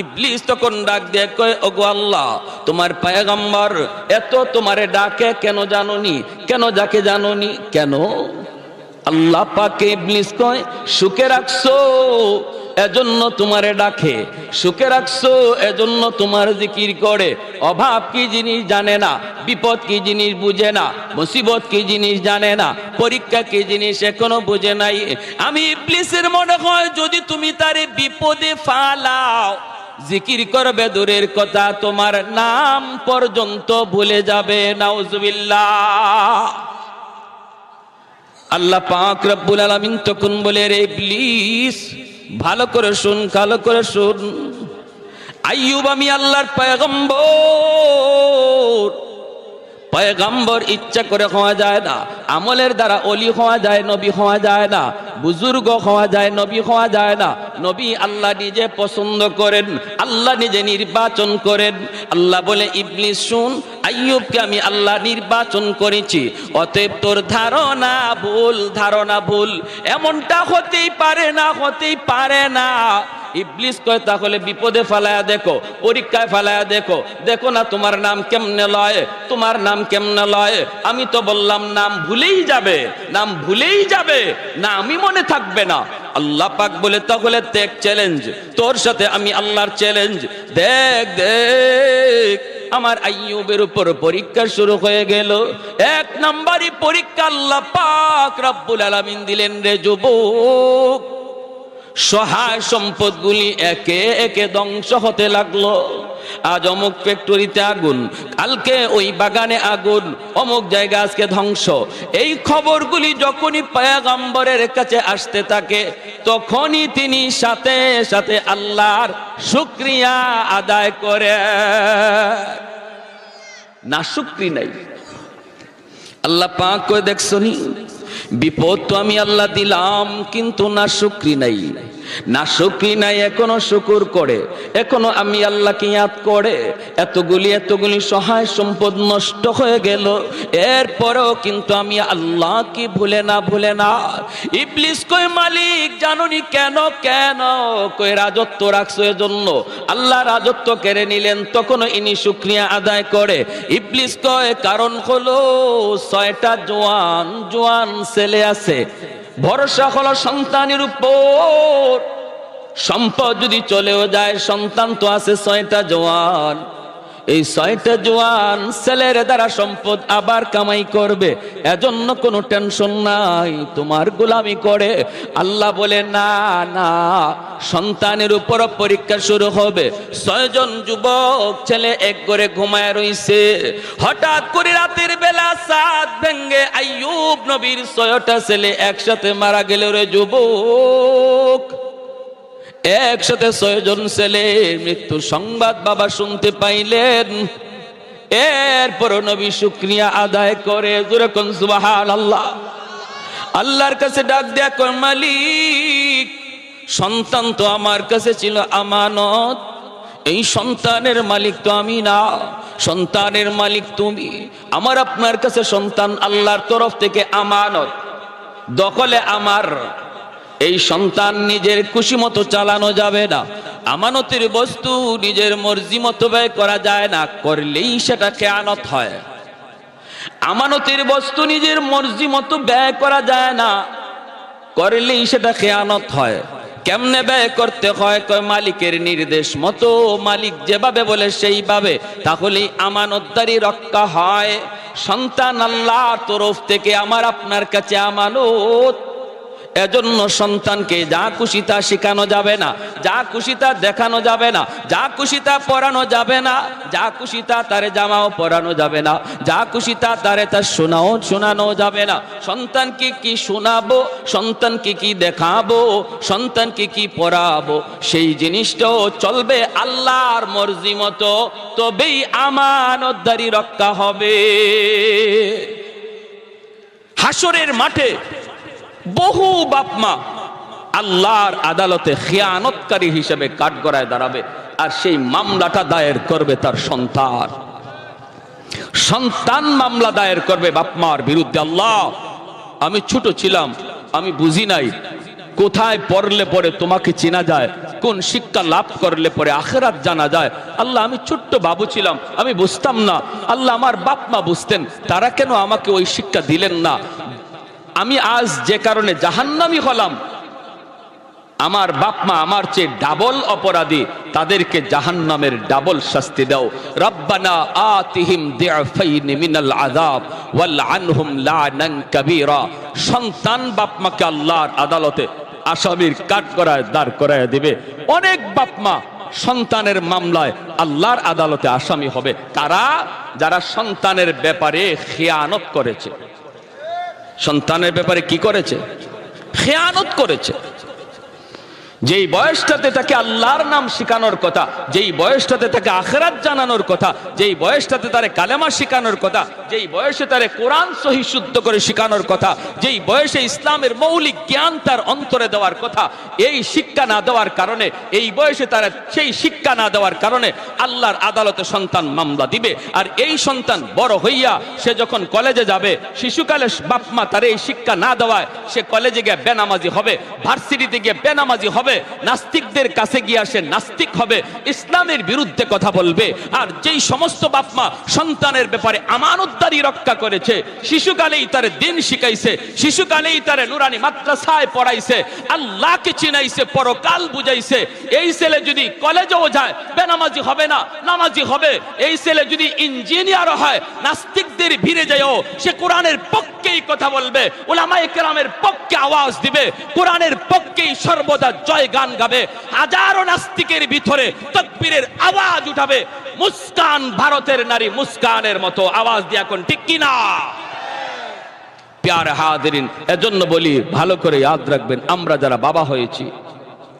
A: ইবলিস তখন ডাক দিয়ে কয়, ওগো আল্লাহ তোমার পয়গম্বর এত তোমারে ডাকে কেন জানোনি? কেন যাকে জানোনি কেন? আল্লাহ পাকে ইবলিস কয়, সুখে রাখছো এজন্য তোমারে ডাকে, সুখে রাখছো এজন্য তোমার জিকির করে। অভাব কি জিনিস জানে না, বিপদ কি জিনিস বুঝে না, মুসিবত কি জিনিস জানে না, পরীক্ষা কি জিনিস এখনো বুঝে নাই। আমি ইবলিসের মনে হয় যদি তুমি তারে বিপদে ফালাও, জিকির করবে দূরের কথা, তোমার নাম পর্যন্ত ভুলে যাবে। নাউজুবিল্লাহ। আল্লাহ পাক রব্বুল আলামিন তখন বলে, রে ইবলিস ভালো করে শুন, ভালো করে শুন। আইয়ুব আমি আল্লাহর পয়গম্বর, পয়গম্বর ইচ্ছা করে হওয়া যায় না, আমলের দ্বারা অলি হওয়া যায়, নবী হওয়া যায় না, বুজুর্গ হওয়া যায়, নবী হওয়া যায় না। নবী আল্লাহ নিজে পছন্দ করেন, আল্লাহ নিজে নির্বাচন করেন। আল্লাহ বলে, ইবলিস শুন, আইয়ুবকে আমি আল্লাহ নির্বাচন করেছি, অতএব তোর ধারণা ভুল, ধারণা ভুল। এমনটা হতেই পারে না, হতেই পারে না। ইবলিস কয়, তাহলে বিপদে ফেলায়া দেখো, পরীক্ষায় ফেলায়া দেখো, দেখো না তোমার নাম কেমনে লয়, তোমার নাম কেমনে লয়। আমি তো বললাম নাম ভুলেই যাবে, নাম ভুলেই যাবে, নামই মনে থাকবে না। আল্লাহ পাক বলে, তাহলে দেখ চ্যালেঞ্জ, তোর সাথে আমি আল্লাহর চ্যালেঞ্জ, দেখ দেখ। আমার আইয়ুবের উপর পরীক্ষা শুরু হয়ে গেল। 1 নম্বরই পরীক্ষা আল্লাহ পাক রব্বুল আলামিন দিলেন, রে যুবক, সহায় সম্পদগুলি একে একে ধ্বংস হতে লাগলো। আজ অমুক ফ্যাক্টরিতে আগুন, কালকে ওই বাগানে আগুন, অমুক জায়গা আজকে ধ্বংস। এই খবরগুলি যখনই পয়গম্বরের কাছে আসতে থাকে, তখনই তিনি সাথে সাথে আল্লাহর শুকরিয়া আদায় করে। না শুকরি নাই। আল্লাহ পাক কই, দেখছনি বিপদ তো আমি আল্লাহ দিলাম, কিন্তু না শুকরি নাই। না শুকরি নাই, এখনো শুকুর করে, এখনো আমি আল্লাহকে ইয়াদ করে। এতগুলি সহায় সম্পদ নষ্ট হয়ে গেল, এরপরেও কিন্তু আমি আল্লাহকে ভুলে না। ইবলিস কয় মালিক জানুনি কেন কই রাজত্ব রাখছো এজন্য। আল্লাহ রাজত্ব কেড়ে নিলেন, তখনও ইনি শুকরিয়া আদায় করে। ইবলিস কয় কারণ হলো 6টা জোয়ান ছেলে আছে, ভরসা হলো সন্তানের উপর। সম্পদ যদি চলেও যায়, সন্তান তো আছে 6টা জোয়ান। এই 6টা জোয়ান ছেলের দ্বারা সম্পদ আবার কামাই করবে, এজন্য কোনো টেনশন নাই, তোমার গোলামি করে। আল্লাহ বলে না, সন্তানের উপর পরীক্ষা শুরু হবে। 6 জন যুবক ছেলে এক ঘরে ঘুমায় রইছে। হঠাৎ করে রাতের বেলা চাঁদ ভেঙ্গে আইয়ুব নবীর 6টা ছেলে একসাথে মারা গেল রে যুবক। একসাথে 6 জন ছেলে মৃত্যু সংবাদ বাবা শুনতে পাইলেন। এরপর নবী শুকরিয়া আদায় করে, জোরে কোন সুবহানাল্লাহ। আল্লাহর কাছে ডাক দেয়া কয় মালিক, সন্তান তো আমার কাছে ছিল আমানত, এই সন্তানের মালিক তো আমি না, সন্তানের মালিক তুমি। আমার আপনার কাছে সন্তান আল্লাহর তরফ থেকে আমানত, দখলে আমার। এই সন্তান নিজের খুশি মতো চালানো যাবে না, আমানতের বস্তু নিজের মর্জি মতো ব্যয় করা যায় না, করলেই সেটা খেয়ানত হয়। আমানতের বস্তু নিজের মর্জি মতো ব্যয় করা যায় না, করলেই সেটা খেয়ানত হয়। কেমনে ব্যয় করতে হয় কয় মালিকের নির্দেশ মতো, মালিক যেভাবে বলে সেইভাবে, তাহলেই আমানতদারি রক্ষা হয়। সন্তান আল্লাহর তরফ থেকে আমার আপনার কাছে আমানত। এজন্য সন্তানকে যা খুশি তা শেখানো যাবে না, যা খুশি তা দেখানো যাবে না, যা খুশি তা পরানো যাবে না, যা খুশি তা তারে জামাও পরানো যাবে না, যা খুশি তা তারে তার শোনানো যাবে না। সন্তানকে কি শোনাবো, সন্তানকে কি দেখাবো, সন্তানকে কি পড়াবো, সেই জিনিসটাও চলবে আল্লাহর মর্জি মতো, তবেই আমানতদারি রক্ষা হবে। হাসরের মাঠে বহু বাপমা আল্লাহর আদালতে খিয়ানতকারী হিসেবে কাঠগড়ায় দাঁড়াবে, আর সেই মামলাটা দায়ের করবে তার সন্তান মামলা দায়ের করবে বাপমার বিরুদ্ধে। আল্লাহ, আমি ছোট ছিলাম, আমি বুঝি নাই, কোথায় পড়লে পরে তোমাকে চেনা যায়, কোন শিক্ষা লাভ করলে পরে আখিরাত জানা যায়। আল্লাহ, আমি ছোট্ট বাবু ছিলাম, আমি বুঝতাম না। আল্লাহ, আমার বাপমা বুঝতেন, তারা কেন আমাকে ওই শিক্ষা দিলেন না? আমি আজ যে কারণে জাহান্নামী হলাম, আমার বাপমা আমার চেয়ে ডাবল অপরাধী, তাদেরকে জাহান্নামের ডাবল শাস্তি দাও। রব্বানা আতিহিম দিআফাইন মিনাল আযাব ওয়াল আনহুম লানান কাবীরা। সন্তান বাপমাকে আল্লাহর আদালতে আসামির কাঠগড়ায় দাঁড় করায় দিবে। অনেক বাপমা সন্তানের মামলায় আল্লাহর আদালতে আসামি হবে। কারা? যারা সন্তানের ব্যাপারে খেয়ানত করেছে। সন্তানের ব্যাপারে কি করেছে? খেয়ানত করেছে। যেই বয়সটাতে তাকে আল্লাহর নাম শেখানোর কথা, যেই বয়সটাতে তাকে আখিরাত জানানোর কথা, যেই বয়সটাতে তারে কালেমা শেখানোর কথা, যেই বয়সে তারে কোরআন সহি শুদ্ধ করে শেখানোর কথা, যেই বয়সে ইসলামের মৌলিক জ্ঞান তার অন্তরে দেওয়ার কথা, এই শিক্ষা না দেওয়ার কারণে, এই বয়সে তারা সেই শিক্ষা না দেওয়ার কারণে আল্লাহর আদালতে সন্তান মামলা দিবে। আর এই সন্তান বড় হইয়া সে যখন কলেজে যাবে, শিশুকালে বাপমা তার এই শিক্ষা না দেওয়ায় সে কলেজে গিয়ে বেনামাজি হবে, ভার্সিটিতে গিয়ে বেনামাজি হবে, নাস্তিকদের কাছে গিয়ে সে নাস্তিক হবে, ইসলামের বিরুদ্ধে কথা বলবে। আর যেই সমস্ত বাপমা সন্তানের ব্যাপারে আমানতদারি রক্ষা করেছে, শিশুকালেই তারে দিন শিখাইছে, শিশুকালেই তারে নুরানি মাদ্রাসায় পড়াইছে, আল্লাহকে চিনাইছে, পরকাল বুঝাইছে, এই ছেলে যদি কলেজেও যায় বেনামাজি হবে না, নামাজি হবে। এই ছেলে যদি ইঞ্জিনিয়ার হয়, নাস্তিকদের ভিড়ে যায়ও সে কোরআনের পক্ষেই কথা বলবে, উলামায়ে কেরামের পক্ষে আওয়াজ দিবে, কোরআনের পক্ষেই সর্বদা জয় গান গাবে। হাজারো নাস্তিকের ভিতরে তাকবীরের আওয়াজ উঠাবে। মুস্কান ভারতের নারী মুস্কানের মতো আওয়াজ দিয়া কোন ঠিক কিনা? প্যারে হাজিরিন, এজন্য বলি ভালো করে ইয়াদ রাখবেন, আমরা যারা বাবা হয়েছি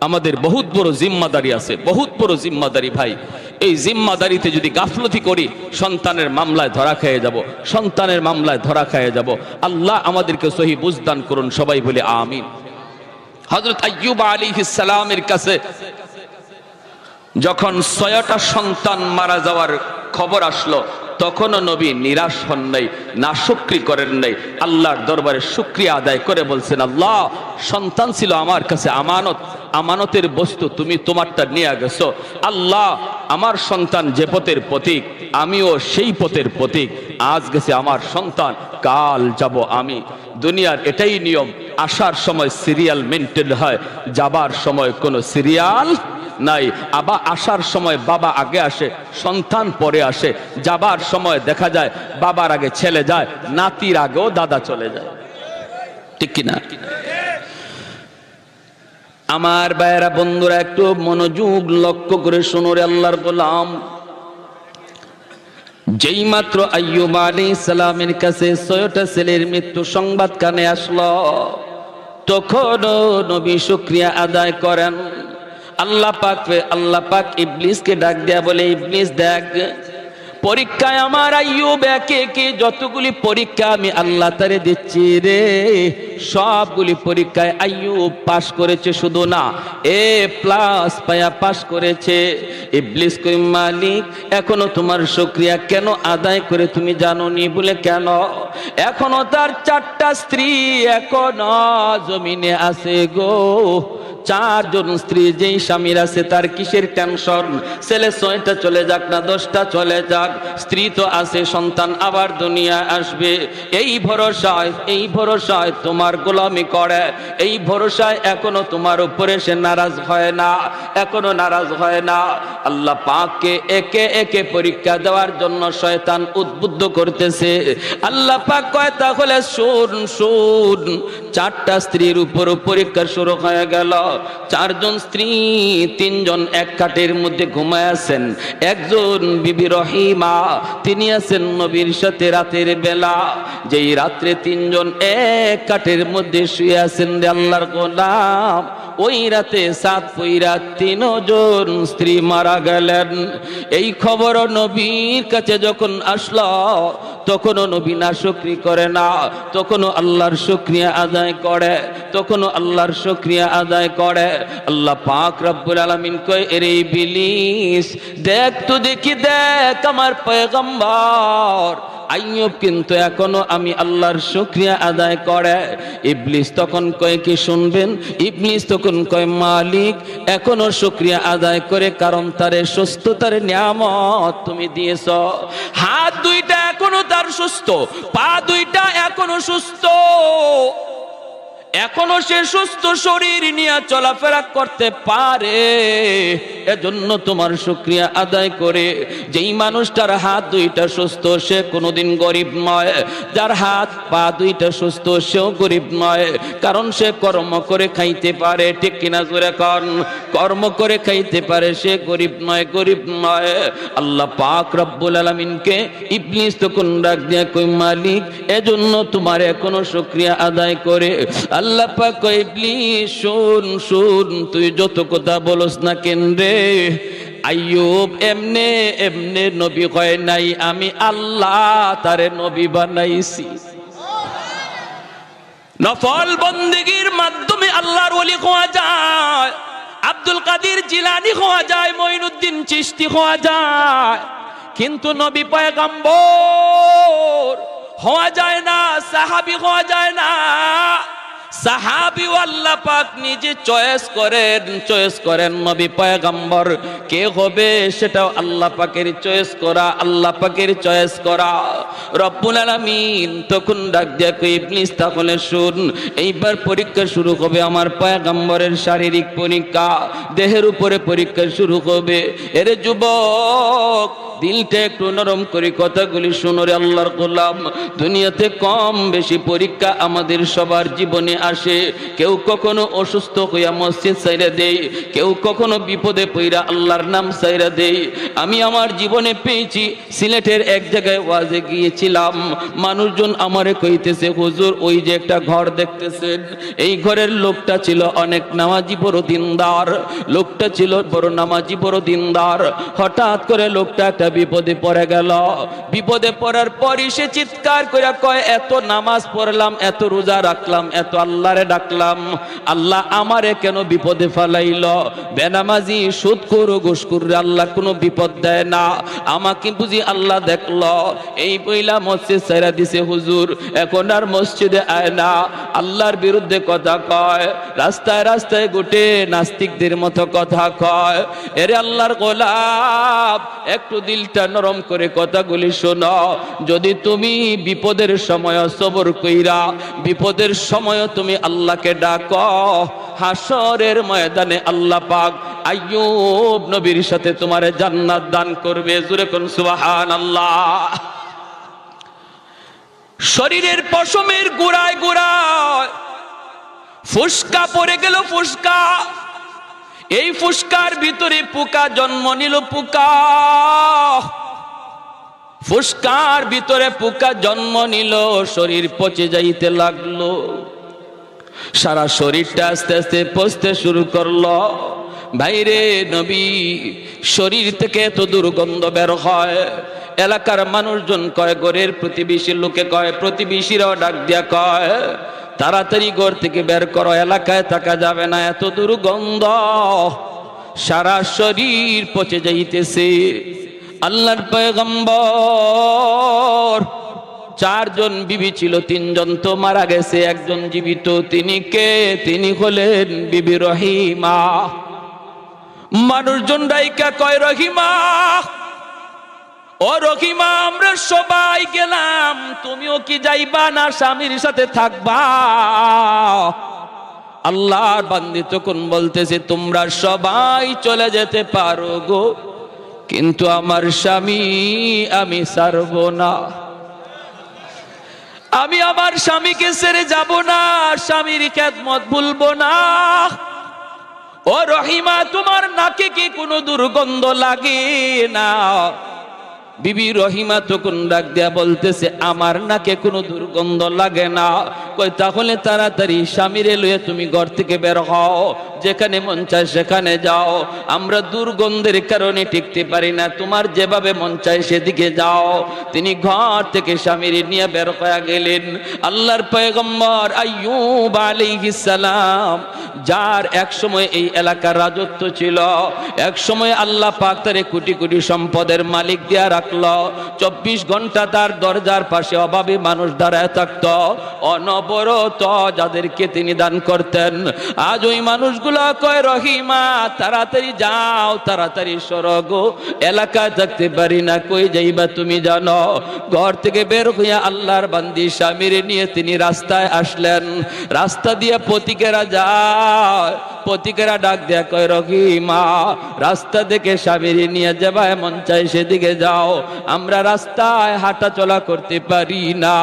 A: আমাদের বহুত বড় জিম্মাদারি আছে, বহুত বড় জিম্মাদারি ভাই। এই জিম্মাদারিতে যদি গাফলতি করি সন্তানের মামলায় ধরা খেয়ে যাব, সন্তানের মামলায় ধরা খেয়ে যাব। আল্লাহ আমাদেরকে সহি বুঝদান করুন, সবাই বলে আমিন। হযরত আইয়ুব আলাইহিস সালামের কাছে যখন 6টা সন্তান মারা যাওয়ার খবর আসলো, তখনও নবী নিরাশ হন নাই, নাশুকরি করেন নাই। আল্লাহর দরবারে শুকরিয়া আদায় করে বলছেন, আল্লাহ, সন্তান ছিল আমার কাছে আমানত, আমানতের বস্তু, তুমি তোমারটা নিয়ে গেছো। আল্লাহ, আমার সন্তান যে পথের প্রতীক, আমিও সেই পথের প্রতীক। আজ গেছে আমার সন্তান, কাল যাব আমি। দুনিয়ার এটাই নিয়ম, আসার সময় সিরিয়াল মেনটেন হয়, যাবার সময় কোনো সিরিয়াল নাই। আবার আসার সময় বাবা আগে আসে, সন্তান পরে আসে। যাবার সময় দেখা যায় বাবার আগে ছেলে যায়, নাতির আগেও দাদা চলে যায়। ঠিক কিনা? আমার ভাইয়েরা, বন্ধুরা, একটু মনোযোগ লক্ষ্য করে শুনো রে আল্লাহর গোলাম। যেই মাত্র আইয়ুব আলাইহিস সালামের কাছে 6টা ছেলের মৃত্যু সংবাদ কানে আসলো, তখন নবী শুকরিয়া আদায় করেন। আল্লাহ পাক ইবলিসকে ডাক দেয়া বলে, ইবলিস দেখ, পরীক্ষায় আমার আইয়ুব একে একে যতগুলি পরীক্ষা আমি আল্লাহ তারে দিচ্ছি রে, সবগুলি পরীক্ষায় আইয়ুব পাশ করেছে, শুধু না A+ পায়া পাশ করেছে। ইবলিস কই, মালিক, এখনো তোমার শুকরিয়া কেন আদায় করে তুমি জানোনি? বলে কেন? এখনো তার 4টা স্ত্রী এখনো জমিনে আছে গো। 4 জন স্ত্রী যেই স্বামীর আছে তার কিসের টেনশন? ছেলে 6টা চলে যাক না 10টা চলে যাক, স্ত্রী তো আছে, সন্তান আবার দুনিয়া আসবে। এই ভরসায় তোমার গোলামি করে, এই ভরসায় এখনো তোমার উপরে সে নারাজ হয় না, এখনো নারাজ হয় না। আল্লাহ পাককে একে একে পরীক্ষা দেওয়ার জন্য শয়তান উদ্বুদ্ধ করতেছে। আল্লাহ পাক কয়, তাহলে শুন, 4টা স্ত্রীর উপর পরীক্ষা শুরু হয়ে গেল। 4 জন স্ত্রী, 3 জন এক খাটের মধ্যে ঘুমায় আছেন। একজন বিবি রহিমা, তিনি আছেন নবীর সাথে রাতের বেলা। যেই রাত্রে 3 জন এক খাটের মধ্যে শুয়ে আছেন রে আল্লাহর গোলাম, ওই রাতে 7 পইরা 3 জন স্ত্রী মারা গেলেন। এই খবর নবীর কাছে যখন আসলো, তখনও নবী নাশুকরি করে না, তখনও আল্লাহর শুকরিয়া আদায় করে, তখনও আল্লাহর শুকরিয়া আদায় করে। আল্লাহ পাক রব্বুল আলামিন কয়, এরে ইবলিস, দেখ তো দেখি, দেখ আমার পয়গম্বর আইয়ুব কিন্তু এখনো আমি আল্লাহর শুকরিয়া আদায় করে। ইবলিস তখন কয়, কি শুনবেন? ইবলিস তখন কয়, মালিক, এখনো শুকরিয়া আদায় করে, কারণ তারে সুস্থতার নিয়ামত তুমি দিয়েছ। হাত 2টা এখনো তার সুস্থ, পা 2টা এখনো সুস্থ, এখনো সে সুস্থ শরীর নিয়ে চলাফেরা করতে পারে। এজন্য তোমার শুকরিয়া আদায় করে। যেই মানুষটার হাত 2টা সুস্থ, সে কোনোদিন গরিব নয়। যার হাত পা 2টা সুস্থ, সেও গরিব নয়, কারণ সে কর্ম করে খাইতে পারে। ঠিক কিনা জোরে কন? কর্ম করে খাইতে পারে, সে গরিব নয়, গরিব নয়। আল্লাহ পাক রব্বুল আলামিনকে ইবলিস তখন ডাক দিয়া কই, মালিক, এজন্য তোমার এখনো শুকরিয়া আদায় করে। আল্লাহ পাক কয়, ইবলিস শুন, তুই যত কথা বলস না কেন রে, আইয়ুব এমনে এমনে নবী হয় নাই, আমি আল্লাহ তারে নবী বানাইছি। নফল বন্দেগীর মাধ্যমে আল্লাহর ওলি হওয়া যায়, আব্দুল কাদের জিলানী হওয়া যায়, মঈনুদ্দিন চিশতি হওয়া যায়, কিন্তু নবী পয়গম্বর হওয়া যায় না, সাহাবী হওয়া যায় না। সাহাবী আল্লাহ পাক নিজে চয়েস করেন নবী পয়গম্বর কে হবে, সেটাও আল্লাহ পাকের চয়েস করা, আল্লাহ পাকের চয়েস করা। রব্বুল আলামিন তখন ডাক দিয়া কই, ইবলিস, তাহলে শুন, এইবার পরীক্ষা শুরু হবে আমার পয়গম্বরের শারীরিক পরীক্ষা, দেহের উপরে পরীক্ষা শুরু হবে। এরে যুবক, দিলটা একটু নরম করে কথাগুলি শুনো রে আল্লাহর গোলাম। দুনিয়াতে কম বেশি পরীক্ষা আমাদের সবার জীবনে আসে। কেউ কখনো অসুস্থ হইয়া মসজিদ ছাইরা দেই, কেউ কখনো বিপদে পইরা আল্লাহর নাম ছাইরা দেই। আমি আমার জীবনে পেয়েছি, সিলেটের এক জায়গায় ওয়াজে গিয়েছিলাম, মানুষজন আমারে কইতেছে, হুজুর, ওই যে একটা ঘর দেখতেছেন, এই ঘরের লোকটা ছিল অনেক নামাজি বড় দিনদার, লোকটা ছিল বড় নামাজি বড় দিনদার। হঠাৎ করে লোকটা একটা বিপদে পড়ে গেল। বিপদে পড়ার পরই সে চিৎকার করে কয়, এত নামাজ পড়লাম, এত রোজা রাখলাম, এত আল্লাহরে ডাকলাম, আল্লাহ আমারে কেন বিপদে ফেলাইল? বেনামাজি সুদখোর ঘুষখোর আল্লাহ কোনো বিপদ দেয় না, আমাকে বুঝি আল্লাহ দেখলো, এই পয়লা মসজিদ ছেড়ে দিছে হুজুর, এখন আর মসজিদে আয় না, আল্লাহর বিরুদ্ধে কথা কয়, রাস্তায় রাস্তায় ঘুটে নাস্তিকদের মতো কথা কয়। এরে আল্লাহর গোলাপ, একটু দিলটা নরম করে কথাগুলি শোনো। যদি তুমি বিপদের সময় সবর কইরা বিপদের সময় তুমি আল্লাহকে ডাকো, হাসরের ময়দানে আল্লাহ পাক আইয়ুব নবীর সাথে তোমারে জান্নাত দান করবে। জোরে কোন সুবহানাল্লাহ। শরীরের পশমের গোড়ায় গোড়ায় ফুসকা পড়ে গেল, ফুসকা, এই ফুসকার ভিতরে পোকা জন্ম নিল, পোকা, ফুসকার ভিতরে পোকা জন্ম নিল, শরীর পচে যাইতে লাগলো, সারা শরীরটা আস্তে আস্তে পচতে শুরু করলো। ভাইরে নবী, শরীর থেকে এত দুর্গন্ধ বের হয়, এলাকার মানুষজন কয়, ঘরের প্রতিবেশী লোকে কয়, প্রতিবেশীরাও ডাক দিয়া কয়, তাড়াতাড়ি ঘর থেকে বের করো, এলাকায় থাকা যাবে না, এত দুর্গন্ধ, সারা শরীর পচে যাইতেছে। আল্লাহর পয়গম্বর, 4 জন বিবি ছিল, 3 জন তো মারা গেছে, একজন জীবিত। তিনি কে? তিনি হলেন বিবি রহিমা। মানুষজন ডাইকা কয়, রহিমা, ও রহিমা, আমরা সবাই গেলাম, তুমিও কি যাইবা না স্বামীর সাথে থাকবা? আল্লাহর বান্দি তখন বলতেছে, তোমরা সবাই চলে যেতে পারো গো, কিন্তু আমার স্বামী আমি ছাড়বো না, আমি আমার স্বামীকে ছেড়ে যাব না, স্বামীর খেদমত ভুলবো না। ও রহিমা, তোমার নাকে কি কোনো দুর্গন্ধ লাগে না? বিবি রহিমা তখন ডাক দেয়া বলতেছে, আমার নাকে কোনো দুর্গন্ধ লাগে না। কই, তাহলে তাড়াতাড়ি স্বামীরে লইয়া তুমি ঘর থেকে বের হও, যেখানে মন চায় সেখানে যাও, আমরা দুর্গন্ধের কারণে টিকতে পারি না, তোমার যেভাবে মন চায় সেদিকে যাও। তিনি ঘর থেকে স্বামীরে নিয়ে বের হয়ে গেলেন। আল্লাহর পয়গম্বর আইয়ুব আলাইহিস সালাম, যার এক সময় এই এলাকার রাজত্ব ছিল, এক সময় আল্লাহ পাক তারে কোটি কোটি সম্পদের মালিক দিয়া রাখলো, 24 ঘন্টা তার দরজার পাশে অভাবী মানুষ দাঁড়ায় থাকত, অনবরত যাদেরকে তিনি দান করতেন। আজ ওই মানুষগুলো কয়, রহিমা তাড়াতাড়ি যাও, তাড়াতাড়ি সরগ, এলাকায় থাকতে পারি না। কই যাইবা তুমি জানো? ঘর থেকে বের হইয়া আল্লাহর বান্দি স্বামীরে নিয়ে তিনি রাস্তায় আসলেন। রাস্তা দিয়ে পথিকেরা যায়, পথিকেরা ডাক দেয়া কয়, রহিমা, রাস্তা থেকে স্বামীরে নিয়ে যাবা, মন চাই সেদিকে যাও, আমরা রাস্তায় হাঁটা চলা করতে পারি না,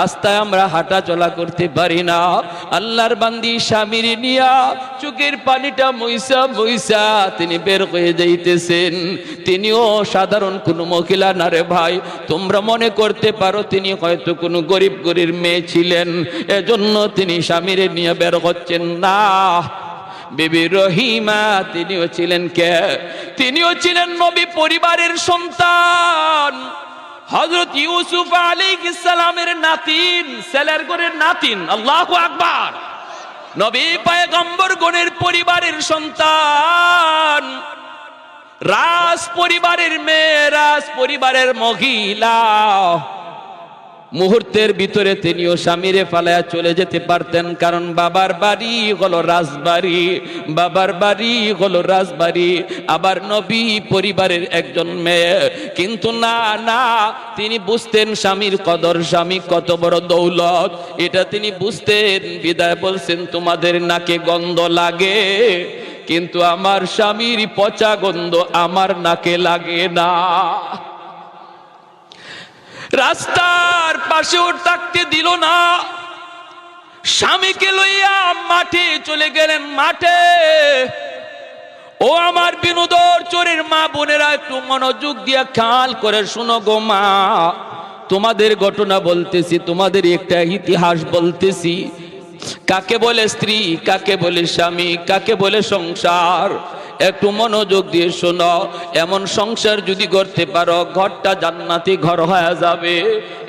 A: রাস্তায় আমরা হাঁটা চলা করতে পারি না। আল্লাহর বান্দি স্বামীর নিয়া চোখের পানিটা মইসা মইসা তিনি বের হয়ে যাইতেছেন। তিনিও সাধারণ কোনো মহিলা না রে ভাই, তোমরা মনে করতে পারো তিনি হয়তো কোনো গরিব গরিব মেয়ে ছিলেন, এজন্য তিনি স্বামীর নিয়ে বের হচ্ছেন না। বিবি রহিমা তিনিও ছিলেন কে? তিনিও ছিলেন নবী পরিবারের সন্তান, হযরত ইউসুফ আলাইহিস সালামের নাতিন, ছেলের ঘরের নাতিন। আল্লাহু আকবার। নবী পয়গম্বর গণের পরিবারের সন্তান, রাজ পরিবারের মেয়ে, রাজ পরিবারের মহিলা। মুহূর্তের ভিতরে তিনিও স্বামীরে ফালায়া চলে যেতে পারতেন, কারণ বাবার বাড়ি হলো রাজবাড়ি, বাবার বাড়ি হলো রাজবাড়ি, আবার নবী পরিবারের একজন মেয়ে। কিন্তু না না, তিনি বুঝতেন স্বামীর কদর, স্বামী কত বড় দৌলত, এটা তিনি বুঝতেন। বিদায় বলছেন, তোমাদের নাকে গন্ধ লাগে, কিন্তু আমার স্বামীর পচা গন্ধ আমার নাকে লাগে না। রাস্তার পাশেও থাকতে দিল না, স্বামীকে লইয়া মাঠে চলে গেলেন। মাঠে, ও আমার বিনোদর চোরের মা বোনেরা, একটু মনোযোগ দিয়া খেয়াল করে শুনো গো মা, তোমাদের ঘটনা বলতেছি, তোমাদের একটা ইতিহাস বলতেছি। কাকে বলে স্ত্রী, কাকে বলে স্বামী, কাকে বলে সংসার, একটু মনোযোগ দিয়ে শোনো, এমন সংসার যদি করতে পারো ঘরটা জান্নাতি ঘর হয়ে যাবে।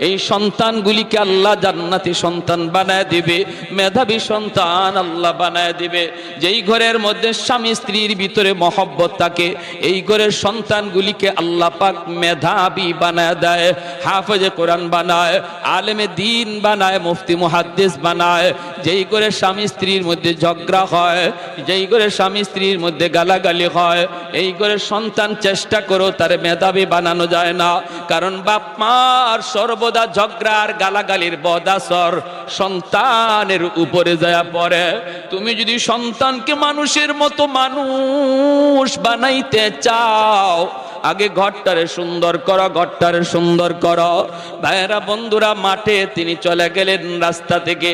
A: এই সন্তানগুলিকে আল্লাহ জান্নাতি সন্তান বানায় দিবে, মেধাবী সন্তান আল্লাহ বানায় দিবে। যেই ঘরের মধ্যে স্বামী স্ত্রীর ভিতরে মহব্বত থাকে, এই ঘরের সন্তানগুলিকে আল্লাহ পাক মেধাবী বানায় দেয়, হাফেজে কোরআন বানায়, আলেমে দ্বীন বানায়, মুফতি মুহাদ্দিস বানায়। যেই করে স্বামী স্ত্রীর মধ্যে ঝগড়া হয়, যেই করে স্বামী স্ত্রীর মধ্যে গালাগালি হয়, এই করে সন্তান চেষ্টা করো তার মেধাবী বানানো যায় না। কারণ বাপ মার সর্বদা ঝগড়া আর গালাগালির বদাসর সন্তানের উপরে যায় পড়ে। তুমি যদি সন্তানকে মানুষের মতো মানুষ বানাইতে চাও, আগে ঘরটারে সুন্দর করো, ঘরটারে সুন্দর করো। ভাইয়েরা বন্ধুরা, মাঠে তিনি চলে গেলেন, রাস্তা থেকে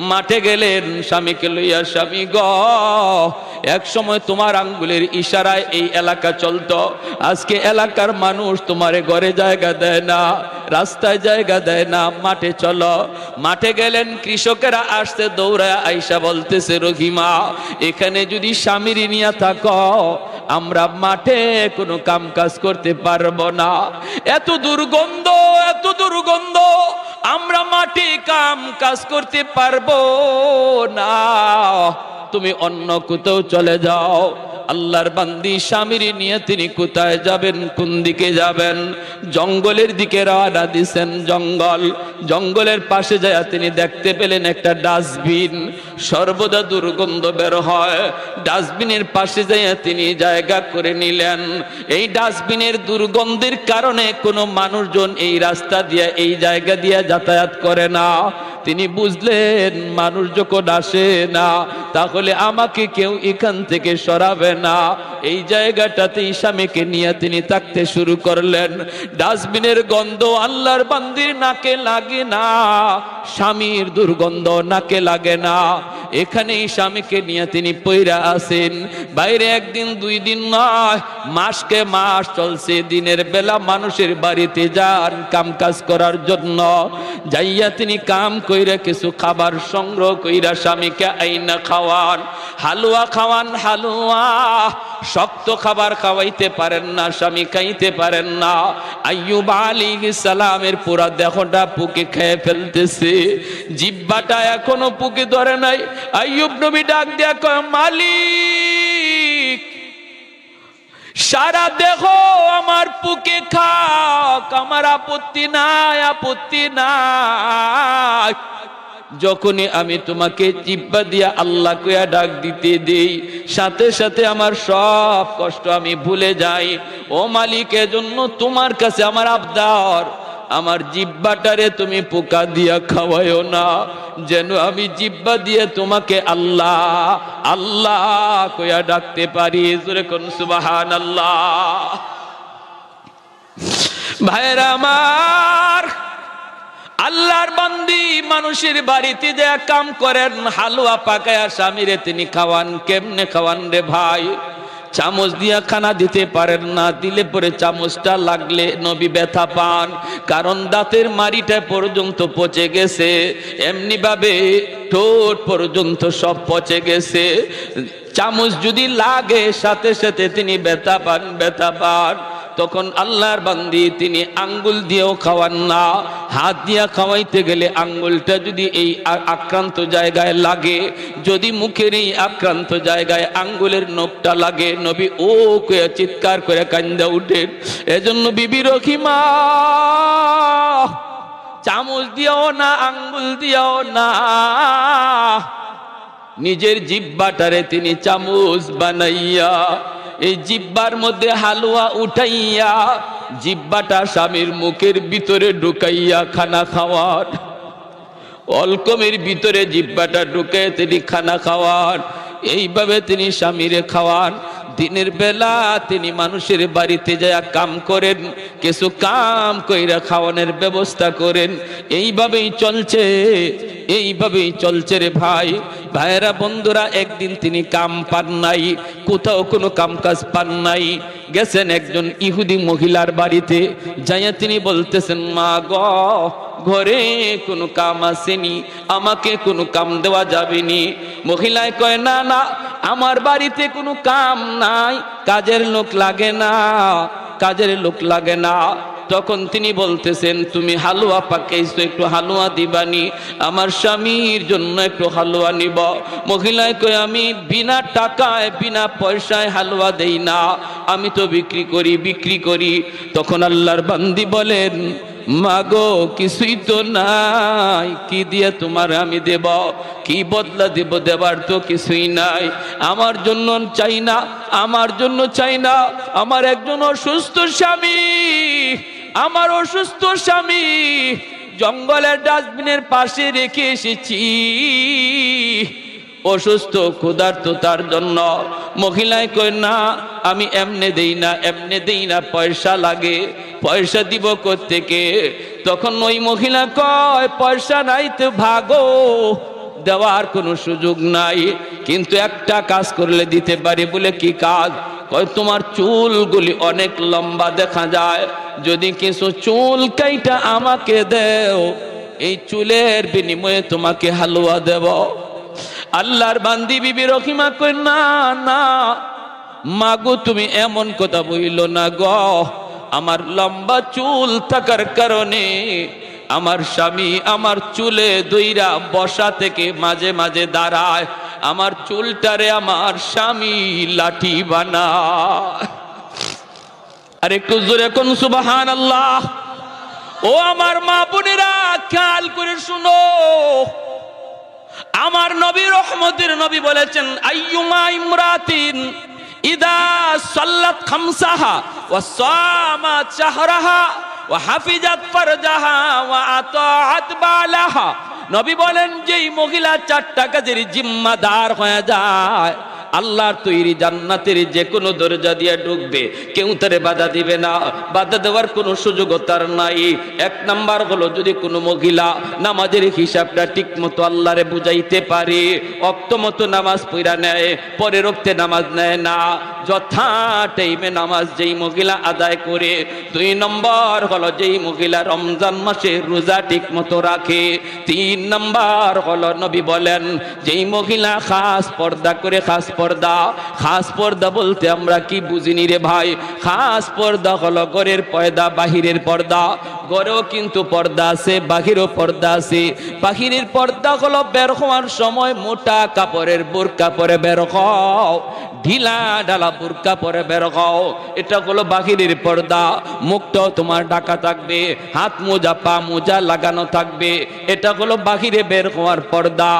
A: মাঠে গেলেন স্বামীকে লইয়া। স্বামী গ, এক সময় তোমার আঙ্গুলের ইশারায় এই এলাকা চলতো, আজকে এলাকার মানুষ তোমারে ঘরে জায়গা দেয় না, রাস্তায় জায়গা দেয় না, মাঠে চলো। মাঠে গেলেন, কৃষকেরা আসতে দৌড়ায় আইসা বলতেছে, রহিমা এখানে যদি স্বামীর নিয়ে থাকো আমরা মাঠে কোনো কাম কাজ করতে পারবো না, এত দুর্গন্ধ, এত দুর্গন্ধ, আমরা মাঠে কাম কাজ করতে পারবো না, তুমি অন্য কোথাও চলে যাও। আল্লাহর বান্দি স্বামীর নিয়ে তিনি কোথায় যাবেন, কোন দিকে যাবেন? জঙ্গলের দিকে রওনা দিছেন। জঙ্গলের পাশে যায় তিনি দেখতে পেলেন একটা ডাস্টবিন, সর্বদা দুর্গন্ধ বের হয়। ডাস্টবিনের পাশে যায় তিনি জায়গা করে নিলেন। এই ডাস্টবিনের দুর্গন্ধের কারণে কোনো মানুষজন এই রাস্তা দিয়ে, এই জায়গা দিয়ে যাতায়াত করে না। তিনি বুঝলেন মানুষ যখন আসে না, তাহলে আমাকে কেউ এখান থেকে সরাবে না। এই জায়গাটাতে স্বামীকে নিয়ে তিনি থাকতে শুরু করলেন। ডাস্টবিনের গন্ধ আল্লাহর বান্দির নাকে লাগে না, স্বামীর দুর্গন্ধ নাকে লাগে না। এখানেই স্বামীকে নিয়ে তিনি পইরা আছেন। বাইরে একদিন দুই দিন নয়, মাসকে মাস চলছে। দিনের বেলা মানুষের বাড়িতে যান কাম কাজ করার জন্য, যাইয়া তিনি কাম কইরা কিছু খাবার সংগ্রহ কইরা স্বামীকে আইনা খাওয়ান, হালুয়া খাওয়ান। হালুয়া শক্ত খাবার খাওয়াইতে পারেন না, স্বামী খাইতে পারেন না। আইয়ুব আলাইহিস সালামের পুরা দেহটা পুকে খেয়ে ফেলতেছে, জিহ্বাটা এখনো পুকে ধরে নাই। আইয়ুব নবী ডাক দিয়া কয়, মালিক সারা দেহ আমার পুকে খাক, আমার আপত্তি নাই, আপত্তি নাই। যখনই আমি তোমাকে জিহ্বা দিয়া আল্লাহ কইয়া ডাক দিতে দেই, সাথে সাথে আমার সব কষ্ট আমি ভুলে যাই। ও মালিক, এজন্য তোমার কাছে আমার আবদার, আমার জিহ্বাটারে তুমি পোকা দিয়া খাওয়ায়ো না, যেন আমি জিহ্বা দিয়ে তোমাকে আল্লাহ আল্লাহ কইয়া ডাকতে পারি। জোরে কোন সুবহানাল্লাহ। ভাইরা আমার, আল্লাহর বান্দি মানুষের বাড়িতে যে কাম করেন, হালুয়া পাকায়া স্বামীরে তিনি খাওয়ান। কেমনে খাওয়ান রে ভাই? চামচ দিয়া খানা দিতে পারেন না, দিলে পরে চামচটা লাগলে নবী ব্যথা পান, কারণ দাঁতের মাড়িটা পর্যন্ত পচে গেছে, এমনি ভাবে ঠোঁট পর্যন্ত সব পচে গেছে। চামচ যদি লাগে সাথে সাথে তিনি ব্যথা পান, ব্যথা পান। তখন আল্লাহর বান্দি তিনি আঙ্গুল দিয়েও খাওয়ান না, হাত দিয়া খাওয়াইতে গেলে আঙ্গুলটা যদি এই আক্রান্ত জায়গায় লাগে, যদি মুখের এই আক্রান্ত জায়গায় আঙ্গুলের নখটা লাগে, নবী ও কয়ে চিৎকার করে কান্দা উঠেন। এজন্য বিবি রহিমা চামচ দিয়েও না, আঙ্গুল দিয়েও না, নিজের জিহ্বাটারে তিনি চামচ বানাইয়া এই জিহ্বার মধ্যে হালুয়া উঠাইয়া জিহ্বাটা স্বামীর মুখের ভিতরে ঢুকাইয়া খানা খাওয়ার, অলকমের ভিতরে জিহ্বাটা ঢুকে তিনি খানা খাওয়ান। এইভাবে তিনি স্বামীরে খাওয়ান। দিনের বেলা তিনি মানুষের বাড়িতে যায় কাম করেন, কিছু কাম কইরা খাওয়ানোর ব্যবস্থা করেন। এইভাবেই চলছে, এইভাবেই চলছে রে ভাই। ভাইয়েরা বন্ধুরা, একদিন তিনি কাম পান নাই, কোথাও কোনো কাম কাজ পান নাই। গেছেন একজন ইহুদি মহিলার বাড়িতে, যাইয়া তিনি বলতেছেন, মা গো, ঘরে কোনো কাম আসেনি, আমাকে কোনো কাম দেওয়া যাবেনি। মহিলায় কয়, না না, আমার বাড়িতে কোনো কাম নাই, কাজের লোক লাগে না, কাজের লোক লাগে না। তখন তিনি বলতেছেন, তুমি হালুয়া পাকাইছো, একটু হালুয়া দিবানি, আমার স্বামীর জন্য একটু হালুয়া নিব। মহিলায় কয়, আমি বিনা টাকায় বিনা পয়সায় হালুয়া দেই না, আমি তো বিক্রি করি। তখন আল্লাহর বান্দি বলেন, মাগো, কিছুই তো নাই, কি দিয়ে তোমার আমি দেব, কি বদলা দেব, দেবার তো কিছুই নাই। আমার জন্য চাই না, আমার জন্য চাই না, আমার একজন অসুস্থ স্বামী, আমার অসুস্থ স্বামী জঙ্গলের ডাস্টবিনের পাশে রেখে এসেছি, অসুস্থ ক্ষুধার্ত তার জন্য। মহিলায় কয়, না, আমি এমনে দেই না, এমনে দেই না, পয়সা লাগে, পয়সা দিব কোত্থেকে? তখন ওই মহিলা কয়, পয়সা নাই তো ভাগো, দেওয়ার কোনো সুযোগ নাই, কিন্তু একটা কাজ করলে দিতে পারি। বলে কি কাজ? কয়, তোমার চুলগুলি অনেক লম্বা দেখা যায়, যদি কিছু চুল কাইটা আমাকে দেও, এই চুলের বিনিময়ে তোমাকে হালুয়া দেব। আল্লাহর বান্দি বিবি রহিমা কই, না না মাগো, তুমি এমন কথা বইলো না গো, আমার লম্বা চুল থাকার কারণে আমার স্বামী আমার চুলে দইরা বসা থেকে মাঝে মাঝে দাঁড়ায়, আমার চুলটারে আমার স্বামী লাঠি বানায়। আর একটু জোরে কোন সুবহানাল্লাহ। ও আমার মা বোনেরা, খেয়াল করে শুনো, আমার নবী রহমতের নবী বলেছেন, আইয়ুমা ইমরাতিন ইদা সাল্লাত খামসাহা ওয়া সামাত শাহরাহা ওয়া হাফিজাত ফারজাহা ওয়া আতাআত বালাহা। নবী বলেন, যেই মহিলা 4টা কাজের জিম্মাদার হয়ে যায়, আল্লাহর তৈরি জান্নাতের যে কোনো দরজা দিয়ে ঢুকবে, কেউ তারে বাধা দিবে না, বাধা দেওয়ার কোনো সুযোগ তার নাই। 1 নাম্বার হলো, যদি কোনো মহিলা নামাজের হিসাবটা ঠিক মতো আল্লাহরে বুঝাইতে পারে, ওয়াক্ত মতো নামাজ পড়া নেয়, পরের ওয়াক্তে নামাজ নেয় না, যথা টাইমে নামাজ যেই মহিলা আদায় করে। 2 নম্বর হলো, যেই মহিলা রমজান মাসে রোজা ঠিক মতো রাখে। 3 নম্বর হলো, নবী বলেন, যেই মহিলা খাস পর্দা করে, খাস পর্দা বলতে আমরা কি বুঝিনি রে ভাই? খাস পর্দা হলো ঘরের পর্দা, বাহিরের পর্দা। ঘরেও কিন্তু পর্দা আছে, বাহিরেও পর্দা আছে। বাহিরের পর্দা হলো বের হওয়ার সময় মোটা কাপড়ের বোরকা পরে বের হও, ঢিলা ঢালা বোরকা পরে বের হও, এটা হলো বাহিরের পর্দা। মুখটাও তোমার ঢাকা থাকবে, হাত মোজা পা মোজা লাগানো থাকবে, এটা হলো বাহিরে বের হওয়ার পর্দা।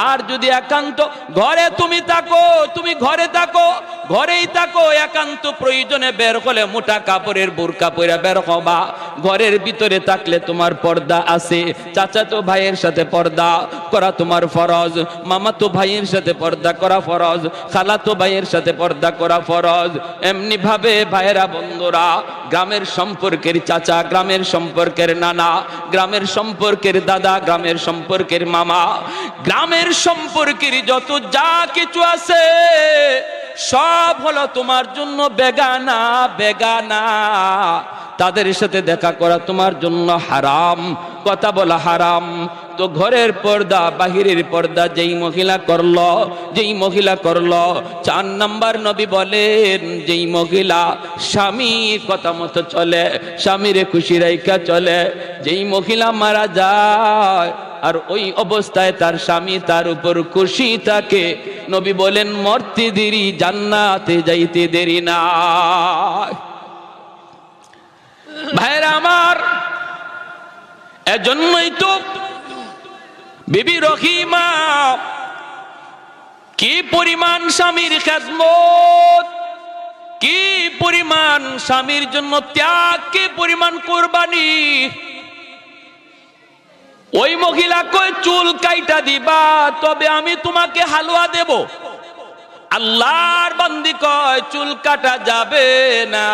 A: আর যদি একান্ত ঘরে তুমি থাকো, তুমি ঘরে থাকো, ঘরেই থাকো, একান্ত প্রয়োজনে বের হলে মোটা কাপড়ের বোরকা পরে বের হবা। ঘরের ভিতরে থাকলে তোমার পর্দা আছে, চাচাতো ভাইয়ের সাথে পর্দা করা তোমার ফরজ, মামাতো ভাইয়ের সাথে পর্দা করা ফরজ, খালাতো ভাইয়ের সাথে পর্দা করা ফরজ। এমনি ভাবে ভাইয়েরা বন্ধুরা, গ্রামের সম্পর্কের চাচা, গ্রামের সম্পর্কের নানা, গ্রামের সম্পর্কের দাদা, গ্রামের সম্পর্কের মামা, গ্রামের সম্পর্কের যত যা কিছু আছে সব হলো তোমার জন্য বেগানা, বেগানা। তাদের সাথে দেখা করা তোমার জন্য হারাম, কথা বলা হারাম। তো ঘরের পর্দা, বাহিরের পর্দা যেই মহিলা করলো, 4 নাম্বার নবী বলেন, যেই মহিলা স্বামীর কথা মতো চলে, স্বামীরে খুশি রাইখা চলে, যেই মহিলা মারা যায় আর ওই অবস্থায় তার স্বামী তার উপর খুশি থাকে, নবী বলেন, মরতে দেরি, জান্নাতে যাইতে দেরি না। ভাইরা আমার, এজন্যই তো বিবি রহিমা কি পরিমাণ স্বামীর খেদমত, কি পরিমাণ স্বামীর জন্য ত্যাগ, কি পরিমাণ কুরবানি। ওই মহিলা কই, চুল কাইটা দিবা তবে আমি তোমাকে হালুয়া দেব। আল্লাহর বান্দি কয়, চুল কাটা যাবে না,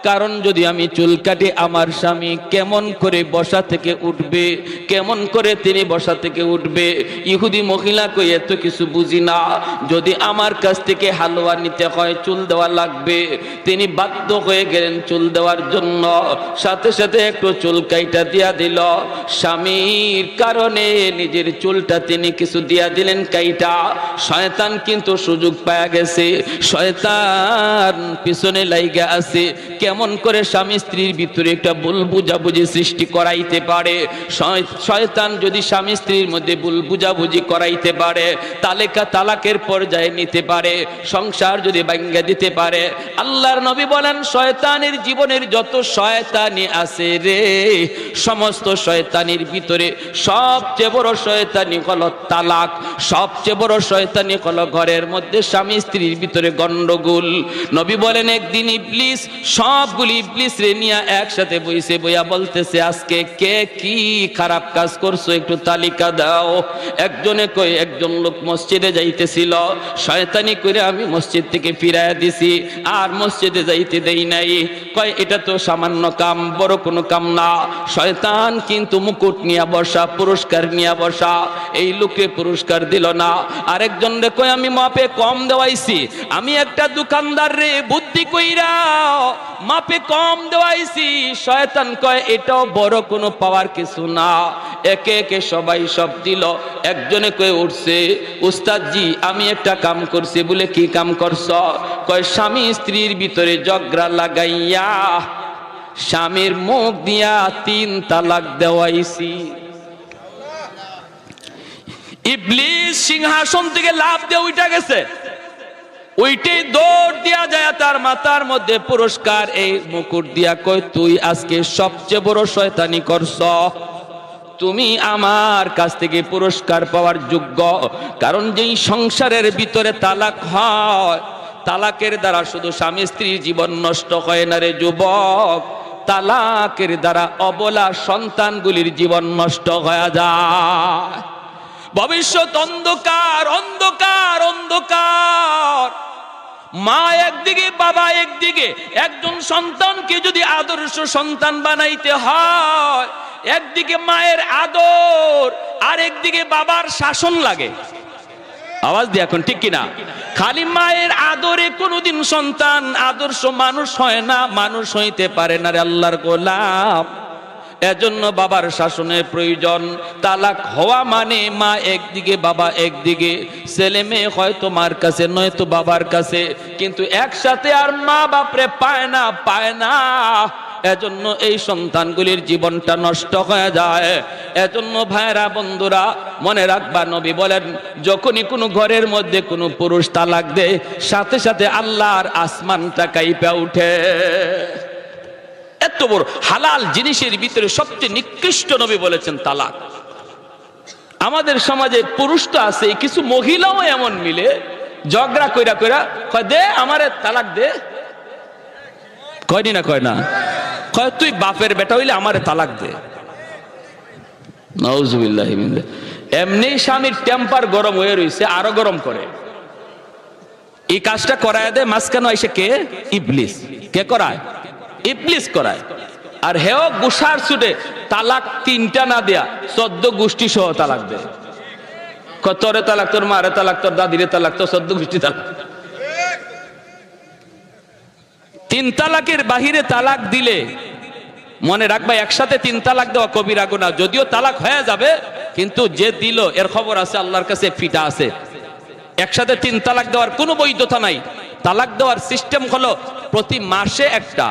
A: কারণ যদি আমি চুল কাটি আমার স্বামী কেমন করে বসা থেকে উঠবে, কেমন করে তিনি বসা থেকে উঠবে। ইহুদি মহিলা কই এত কিছু বুঝি না, যদি আমার কাছ থেকে হালুয়া নিতে হয় চুল দেওয়া লাগবে। তিনি বাধ্য হয়ে গেলেন চুল দেওয়ার জন্য, সাথে সাথে একটু চুল কাইটা দিয়া দিল। স্বামীর কারণে নিজের চুলটা তিনি কিছু দিয়া দিলেন কাইটা। শয়তান কিন্তু সুযোগ পায়া গেছে, শয়তান পিছনে লাইগা আছে কেমন করে স্বামী স্ত্রীর ভিতরে একটা ভুল বুঝাবুঝি সৃষ্টি করাইতে পারে। শয়তান যদি স্বামী স্ত্রীর মধ্যে ভুল বুঝাবুঝি করাইতে পারে, তালাকের পর্যায়ে নিতে পারে, সংসার যদি ভাঙ্গা দিতে পারে। আল্লাহর নবী বলেন শয়তানের জীবনের যত শয়তানি আছে রে, সমস্ত শয়তানির ভিতরে সবচেয়ে বড় শয়তানি হলো তালাক, সবচেয়ে বড় শয়তানি হলো ঘরের মধ্যে স্বামী স্ত্রীর ভিতরে গন্ডগোল। নবী বলেন একদিন ইবলিস সবগুলি ইবলিস রে নিয়ে একসাথে বইয়া বলতেছে আজকে কে কি খারাপ কাজ করছো একটু তালিকা দাও। একজনে কই একজন লোক মসজিদে যাইতেছিল, শয়তানি করে আমি মসজিদ থেকে ফিরাইয়া দিছি, আর মসজিদে যাইতে দেই নাই। কয় এটা তো সামান্য কাম, বড় কোনো কাম না। শয়তান কিন্তু মুকুট নিয়ে বসা, পুরস্কার নিয়ে বসা, এই লোকে পুরস্কার দিল না। আরেকজন রে কয় আমি মাপে কম দেওয়াইছি, আমি একটা দোকানদার রে বুদ্ধি কইরা মাপে কম দেওয়াইছি। শয়তান কয় এটাও বড় কোনো পাওয়ার কিছু না। একে একে সবাই সব দিল। একজনে কয়ে উঠছে উস্তাদ জি আমি একটা কাম করছি। বলে কি কাম করছ? কয় স্বামী স্ত্রীর ভিতরে ঝগড়া লাগাইয়া স্বামীর মুখ দিয়া 3 তালাক দেওয়াইছি। ইবলিস সিংহাসন থেকে লাফ দিয়ে উঠে গেছে, ওইটাই দৌড় দিয়া যায় তার মাথার মধ্যে পুরস্কার এই মুকুট দিয়া কয় তুই আজকে সবচেয়ে বড় শয়তানি করছ, তুমি আমার কাছ থেকে পুরস্কার পাওয়ার যোগ্য। কারণ যেই সংসারের ভিতরে তালাক হয়, তালাকের দ্বারা শুধু স্বামী স্ত্রীর জীবন নষ্ট হয় না রে যুবক, তালাকের দ্বারা অবলা সন্তানগুলির জীবন নষ্ট হয়ে যায়। ভবিষ্যৎ অন্ধকার অন্ধকার অন্ধকার। মা একদিকে বাবা একদিকে, একজন সন্তানকে যদি আদর্শ সন্তান বানাইতে হয়, একদিকে মায়ের আদর আর একদিকে বাবার শাসন লাগে। আওয়াজ দিয়ে এখন ঠিক কিনা? খালি মায়ের আদরে কোনোদিন সন্তান আদর্শ মানুষ হয় না, মানুষ হইতে পারে না রে আল্লাহর গোলাম। এজন্য বাবার শাসনের প্রয়োজন। তালাক হওয়া মানে মা একদিকে বাবা একদিকে, ছেলে মেয়ে হয়তো মার কাছে নয়তো বাবার কাছে, কিন্তু একসাথে আর মা বাপরে পায় না পায় না। এজন্য এই সন্তানগুলির জীবনটা নষ্ট হয়ে যায়। এজন্য ভাইরা বন্ধুরা মনে রাখবা, নবী বলেন যখনই কোনো ঘরের মধ্যে কোনো পুরুষ তালাক দেয়, সাথে সাথে আল্লাহর আসমানটা কাঁইপা উঠে। এত বড় হালাল জিনিসের ভিতরে সবচেয়ে নিকৃষ্ট নবী বলেছেন তালাক। আমাদের সমাজে পুরুষ তো আছে, কিছু মহিলাও এমন মিলে ঝগড়া কইরা কইরা কয় দে আমারে তালাক দে। কয়নি না কয় না? কয় তুই বাপের বেটা হইলে আমারে তালাক দে। নাউজুবিল্লাহি মিন যালিক। এমনি স্বামীর টেম্পার গরম হয়ে রইছে, আরো গরম করে। এই কাজটা করায় দেয় মাঝখানে এসে কে? ইবলিস। কে করায়? ইবলিস করায়। আর হেও গুসার ছুটে তালাক 3টা না দেয়া 14 গোষ্ঠী সহ তালাক দেয়। তোরে তালাক, তোর মারে তালাক, তোর দাদিরে তালাক, তোর 14 গোষ্ঠী তালাক। 3 তালাকের বাহিরে তালাক দিলে মনে রাখবা একসাথে 3 তালাক দেওয়া কবিরা গুনাহ। যদিও তালাক হয়ে যাবে, কিন্তু যে দিল এর খবর আছে আল্লাহর কাছে, ফিটা আছে। একসাথে 3 তালাক দেওয়ার কোনো বৈধতা নাই। তালাক দেওয়ার সিস্টেম হলো প্রতি মাসে একটা।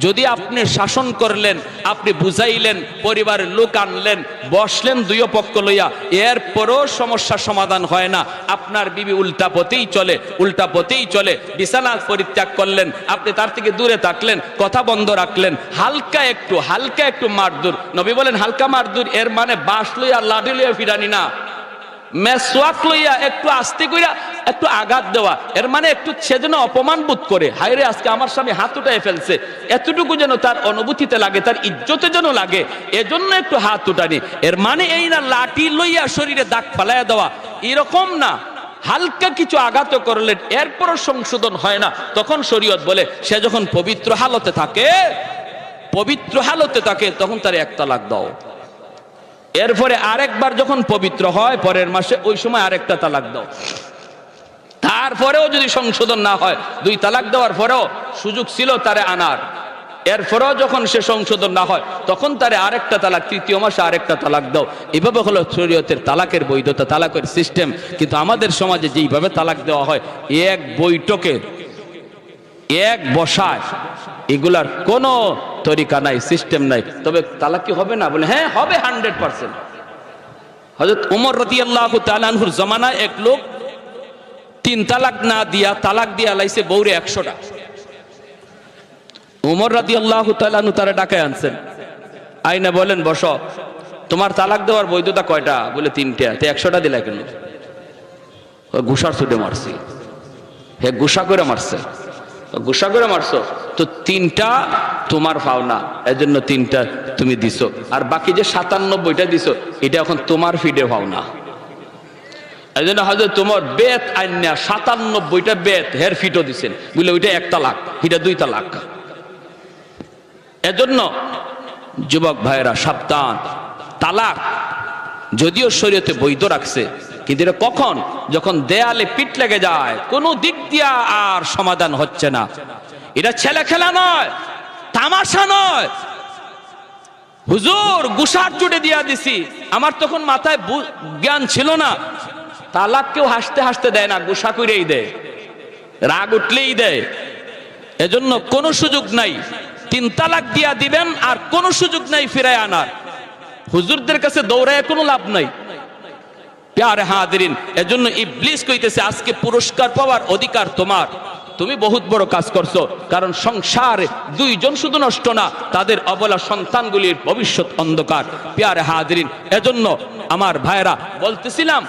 A: যদি আপনি শাসন করলেন, আপনি বুঝাইলেন, পরিবারের লোক আনলেন, বসলেন দুই পক্ষ লইয়া, এরপরও সমস্যার সমাধান হয় না, আপনার বিবি উল্টা পথেই চলে, উল্টা পথেই চলে, বিছানা পরিত্যাগ করলেন, আপনি তার থেকে দূরে থাকলেন, কথা বন্ধ রাখলেন, হালকা একটু মারদুর। নবী বলেন হালকা মারদুর এর মানে বাঁশ লইয়া লাঠি লইয়া ফিরানি না, মেসওয়াক লইয়া একটু আস্তে কইরা একটু আঘাত দেওয়া। এর মানে একটু সে যেন অপমান বোধ করে, হায় রে আজকে আমার স্বামী হাত উঠায় ফেলছে, এতটুকু যেন তার অনুভূতিতে লাগে, তার ইজ্জতে যেন লাগে, এজন্য একটু হাত উঠানি। এর মানে এই না লাঠি লইয়া শরীরে দাগ ফালাইয়া দেওয়া, এরকম না। হালকা কিছু আঘাত করলেন, এরপরও সংশোধন হয় না, তখন শরীয়ত বলে সে যখন পবিত্র হালতে থাকে তখন তার এক তালাক দাও। এরপরে আরেকবার যখন পবিত্র হয় পরের মাসে, ওই সময় আরেকটা তালাক দাও। তারপরেও যদি সংশোধন না হয়, 2 তালাক দেওয়ার পরেও সুযোগ ছিল তারে আনার, এরপরেও যখন সে সংশোধন না হয় তখন তারে আরেকটা তালাক, 3য় মাসে আরেকটা তালাক দাও। এভাবে হলো শরীয়তের তালাকের বৈধতা, তালাকের সিস্টেম। কিন্তু আমাদের সমাজে যেইভাবে তালাক দেওয়া হয়, এক বৈঠকে এক বসায়, এগুলার কোনো তরিকা নাই, সিস্টেম নাই। তবে তালাক কি হবে না? বলে হ্যাঁ হবে, 100%। হযরত ওমর রাদিয়াল্লাহু তাআলা আনহুর জামানায় এক লোক 3 তালাক না দিয়া তালাক দিয়া লাইছে বউরে 100টা। ওমর রাদিয়াল্লাহু তাআলা আনহু তারে ডাকায় আনছেন, আইনা বলেন বসো, তোমার তালাক দেওয়ার বৈধতা কয়টা? বলে 3টা। তে 100টা দিলা কেন? গুসার ছুটে মারছি। হে গুসা করে মারছে, গুসা করে মারছো তো 3টা তোমার পাওনা, এজন্য 3টা তুমি দিছো, আর বাকি যে 97টা দিছো এটা এখন তোমার ফিডে পাওনা। এজন্য হযরত তোমার বেত আইনা 97টা বেত হের ফিটও দিছেন, বলে ওইটা 1 তালাক, এটা 2 তালাক। এজন্য যুবক ভাইরা সাবধান। তালাক যদিও শরীয়তে বৈধ রাখছে, কিন্তু এটা কখন? যখন দেয়ালে পিঠ লেগে যায়, কোনো দিক দিয়া আর সমাধান হচ্ছে না। এটা ছেলে খেলা নয়, তামাশা নয়। হুজুর গুসার চুটে দিয়া দিছি, আমার তখন মাথায় জ্ঞান ছিল না। তালাক কেউ হাসতে হাসতে দেয় না, গুসা করেই দেয়, রাগ উঠলেই দেয়। এজন্য কোনো সুযোগ নাই, 3 তালাক দিয়া দিবেন, আর কোনো সুযোগ নাই ফিরায় আনার। হুজুরদের কাছে দৌড়ায় কোনো লাভ নাই। প্যারে হাজিরিন, এজন্য ইবলিস কইতেছে আজকে পুরস্কার পাওয়ার অধিকার তোমার, তুমি বহুত বড় কাজ করছো। কারণ সংসারে 2 জন শুধু নষ্ট না, তাদের অবলা সন্তানগুলির ভবিষ্যৎ অন্ধকার। প্যারে হাজিরিন, এজন্য আমার ভাইরা বলতেছিলাম,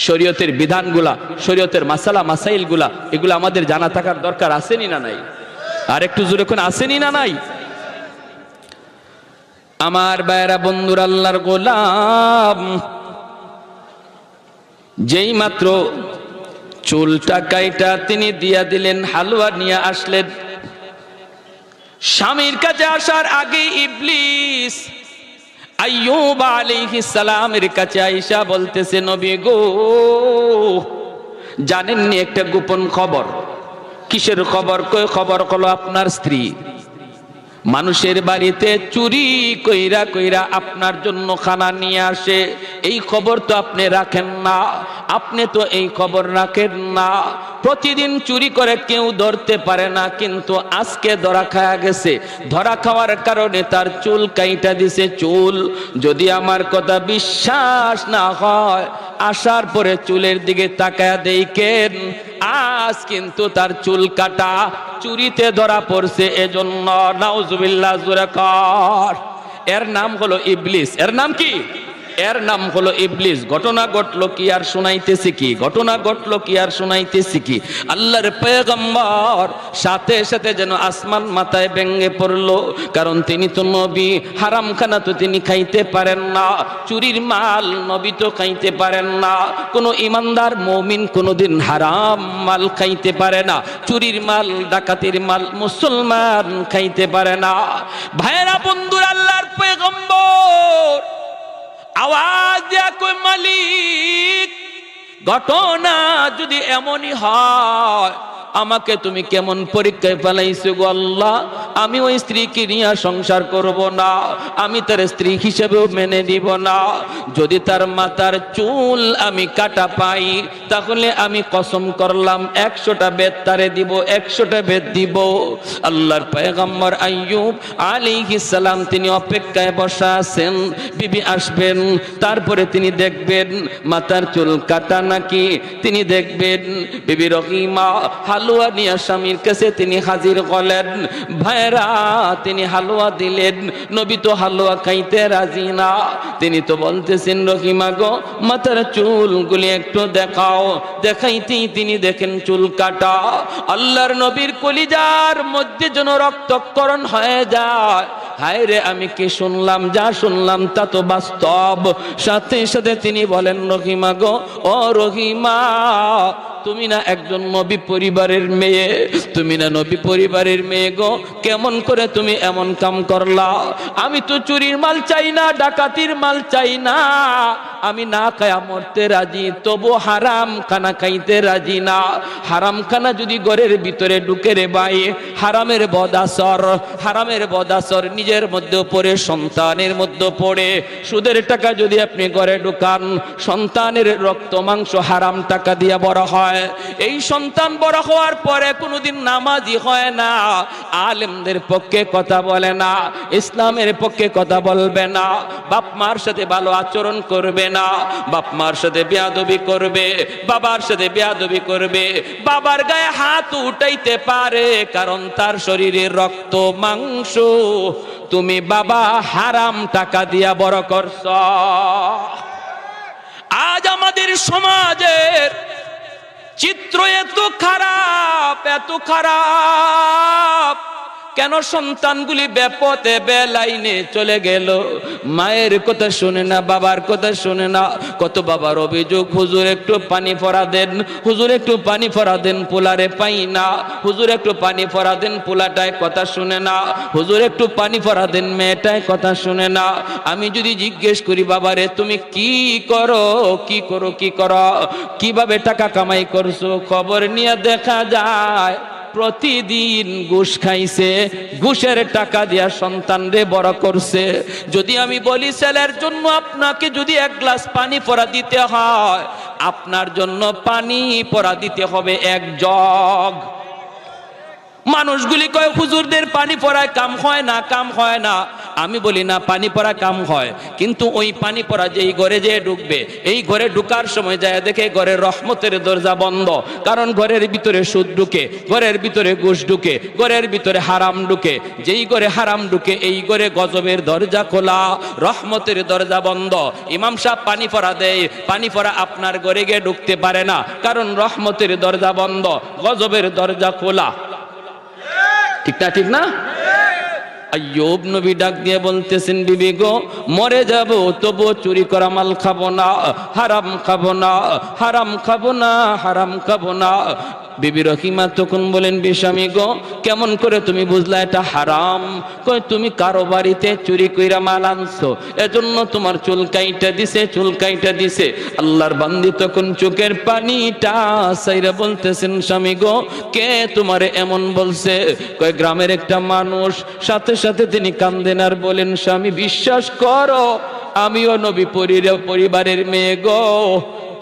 A: শরীয়তের বিধানগুলা, শরীয়তের মাসালা মাসাইলগুলা, এগুলো আমাদের জানা থাকার দরকার আছেনি না নাই? আর একটু জোরে কোন আসেনি না নাই? আমার ভাইরা বন্ধুর আল্লাহর গোলাম, যেই মাত্র চুলটা কাইটা তিনি দিয়া দিলেন, হালুয়া নিয়ে আসলেন। স্বামীর কাছে আসার আগে ইবলিস আইয়ুব আলাইহিস সালামের কাছে আয়েশা বলতেছে, নবী গো, জানেননি একটা গোপন খবর? কিসের খবর? কয় খবর হলো আপনার স্ত্রী মানুষের বাড়িতে চুরি কইরা কইরা আপনার জন্য খানা নিয়ে আসে। এই খবর তো আপনি রাখেন না, আপনি তো এই খবর রাখেন না। প্রতিদিন চুরি করে কেউ ধরতে পারে না, কিন্তু আজকে ধরা খাওয়া গেছে। ধরা খাওয়ার কারণে তার চুল কাইটা দিছে। চুল যদি আমার কথা বিশ্বাস না হয়, আসার পরে চুলের দিকে তাকায়া দেখেন, আজ কিন্তু তার চুল কাটা চুরিতে ধরা পড়ছে। এজন্য নাউজুবিল্লাহ জোরে কর। এর নাম হলো ইবলিস। এর নাম কি? এর নাম হলো ইবলিস। ঘটনা ঘটলো কি আর শুনাইতেছি কি? ঘটনা ঘটলো কি আর শুনাইতেছি কি? আল্লাহর পয়গম্বর সাথে সাথে যেন আসমান মাথায় ভেঙে পড়লো, কারণ তিনি তো নবী। হারাম খানা তো তিনি খাইতে পারেন না, চুরির মাল নবী তো খাইতে পারেন না। কোনো ইমানদার মুমিন কোনোদিন হারাম মাল খাইতে পারে না, চুরির মাল ডাকাতির মাল মুসলমান খাইতে পারে না। ভাইরা বন্ধুরা, আল্লাহর পয়গম্বর আওয়াজ দিয়া কই, মালিক, ঘটনা যদি এমনই হয়, আমাকে তুমি কেমন পরীক্ষায় ফেলাইছো গো আল্লাহ? আমি ওই স্ত্রীকে নিয়ে সংসার করব না, আমি তার স্ত্রী হিসেবেও মেনে নিব না। যদি তার মাথার চুল আমি কাটা পাই, তাহলে আমি কসম করলাম 100টা বেত তারে দিব, 100টা বেত দিব। আল্লাহর পয়গম্বর আইয়ুব আলাইহিস সালাম তিনি অপেক্ষায় বসা আছেন, বিবি আসবেন, তারপরে তিনি দেখবেন মাথার চুল কাটা নাকি। তিনি দেখবেন বিবি রহিমা হালুয়া নিয়ে স্বামীর কাছে তিনি হাজির হলেন। ভাইরা, তিনি হালুয়া দিলেন, নবী তো হালুয়া খাইতে রাজি না। তিনি তো বলতেছেন, রহিমা গো, মাথার চুলগুলি একটু দেখাও। দেখাইতেই তিনি দেখেন চুল কাটা। আল্লাহর নবীর কলিজার মধ্যে যেন রক্তক্ষরণ হয়ে যায়। হায় রে, আমি কি শুনলাম? যা শুনলাম তা তো বাস্তব। সাথে সাথে তিনি বলেন, রহিমা গো, ও রহিমা, তুমি না একজন নবী পরিবারের মেয়ে, তুমি না নবী পরিবারের মেয়ে গো, কেমন করে তুমি এমন কাম করলা? আমি তো চুরির মাল চাই না, ডাকাতির মাল চাই না, আমি না খায়া মরতে রাজি, তবু হারাম খানা খাইতে রাজি না। হারাম খানা যদি ঘরের ভিতরে ঢুকে রে ভাই, হারামের বদাসর, হারামের বদাসর নিজের মধ্যে পড়ে, সন্তানের মধ্যে পড়ে। সুদের টাকা যদি আপনি ঘরে ঢুকান, সন্তানের রক্ত মাংস হারাম টাকা দিয়ে বড় হয়। এই সন্তান বড় হওয়ার পরে কোনোদিন নামাজি হয় না, আলেমদের পক্ষে কথা বলে না, ইসলামের পক্ষে কথা বলবে না, বাপ মার সাথে ভালো আচরণ করবে না, বাপ মার সাথে বেয়াদবি করবে, বাবার সাথে বেয়াদবি করবে, বাবার গায়ে হাত উঠাইতে পারে, কারণ তার শরীরে রক্ত মাংস তুমি বাবা হারাম টাকা দিয়া বড় করছ। আজ আমাদের সমাজের চিত্র এত খারাপ, এত খারাপ। কেন সন্তানগুলি বেপথে বেলাইনে চলে গেল? মায়ের কথা শুনে না, বাবার কথা শুনে না। কত বাবার অভিযোগ, হুজুর একটু পানি ফোড়া দেন, হুজুর একটু পানি ফোড়া দেন, পোলারে পাই না, হুজুর একটু পানি ফোড়া দেন, পোলাটায় কথা শুনে না, হুজুর একটু পানি ফোড়া দেন, মেয়েটায় কথা শুনে না। আমি যদি জিজ্ঞেস করি, বাবারে তুমি কি করো, কি করো, কি করো, কিভাবে টাকা কামাই করছো, খবর নিয়ে দেখা যায় প্রতিদিন ঘুষ খাইছে, ঘুষের টাকা দিয়া সন্তানরে বড় করছে। যদি আমি বলি ছেলের জন্য আপনাকে যদি এক গ্লাস পানি পড়া দিতে হয়, আপনার জন্য পানি পড়া দিতে হবে এক জগ। মানুষগুলি কয় হুজুরদের পানি পড়ায় কাম হয় না, কাম হয় না। আমি বলি না, পানি পড়া কাম হয়, কিন্তু ওই পানি পড়া যেই ঘরে যে ঢুকবে, এই ঘরে ঢুকার সময় যায় দেখে ঘরের রহমতের দরজা বন্ধ, কারণ ঘরের ভিতরে সুদ ঢুকে, ঘরের ভিতরে ঘুষ ঢুকে, ঘরের ভিতরে হারাম ঢুকে। যেই ঘরে হারাম ঢুকে, এই ঘরে গজবের দরজা খোলা, রহমতের দরজা বন্ধ। ইমাম সাহেব পানি পড়া দেয়, পানি পড়া আপনার ঘরে গিয়ে ঢুকতে পারে না, কারণ রহমতের দরজা বন্ধ, গজবের দরজা খোলা। ঠিক না? ঠিক না? আইয়ুব নবী ডাক দিয়ে বলতেছেন, বিবি গো, মরে যাব তবু চুরি করা মাল খাবো না, হারাম খাবো না, হারাম খাবো না, হারাম খাবো না। বিবি রহিমা তখন বলেন, স্বামী গো, কেমন করে তুমি বুঝলা এটা হারাম? কই, তুমি কারো বাড়িতে চুরি কইরা মাল আনছো, এজন্য তোমার চুল কাইটা দিছে, চুল কাইটা দিছে। আল্লাহর বান্দি তখন চোখের পানিটা সাইরা বলতেছেন, স্বামী গো, কে তোমারে এমন বলছে? কয়, গ্রামের একটা মানুষ। সাথে সাথে তিনি কান্দেন আর বলেন, স্বামী বিশ্বাস করো, আমিও নবী পরিবারের মেয়ে গো,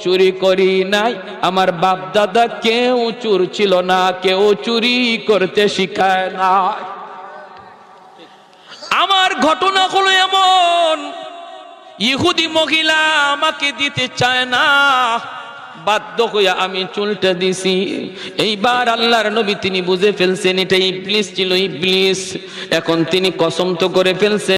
A: চুরি করি নাই, আমার বাপ দাদা কেউ চোর ছিল না, কেউ চুরি করতে শিখায় না। আমার ঘটনা হলো এমন, ইহুদি মহিলা আমাকে দিতে চায় না, বাধ্য হইয়া আমি চুলটা দিছি। এইবার আল্লাহর নবী তিনি বুঝে ফেলছেন এটা ইবলিস ছিল, ইবলিস। এখন তিনি কসম তো করে ফেলছেন।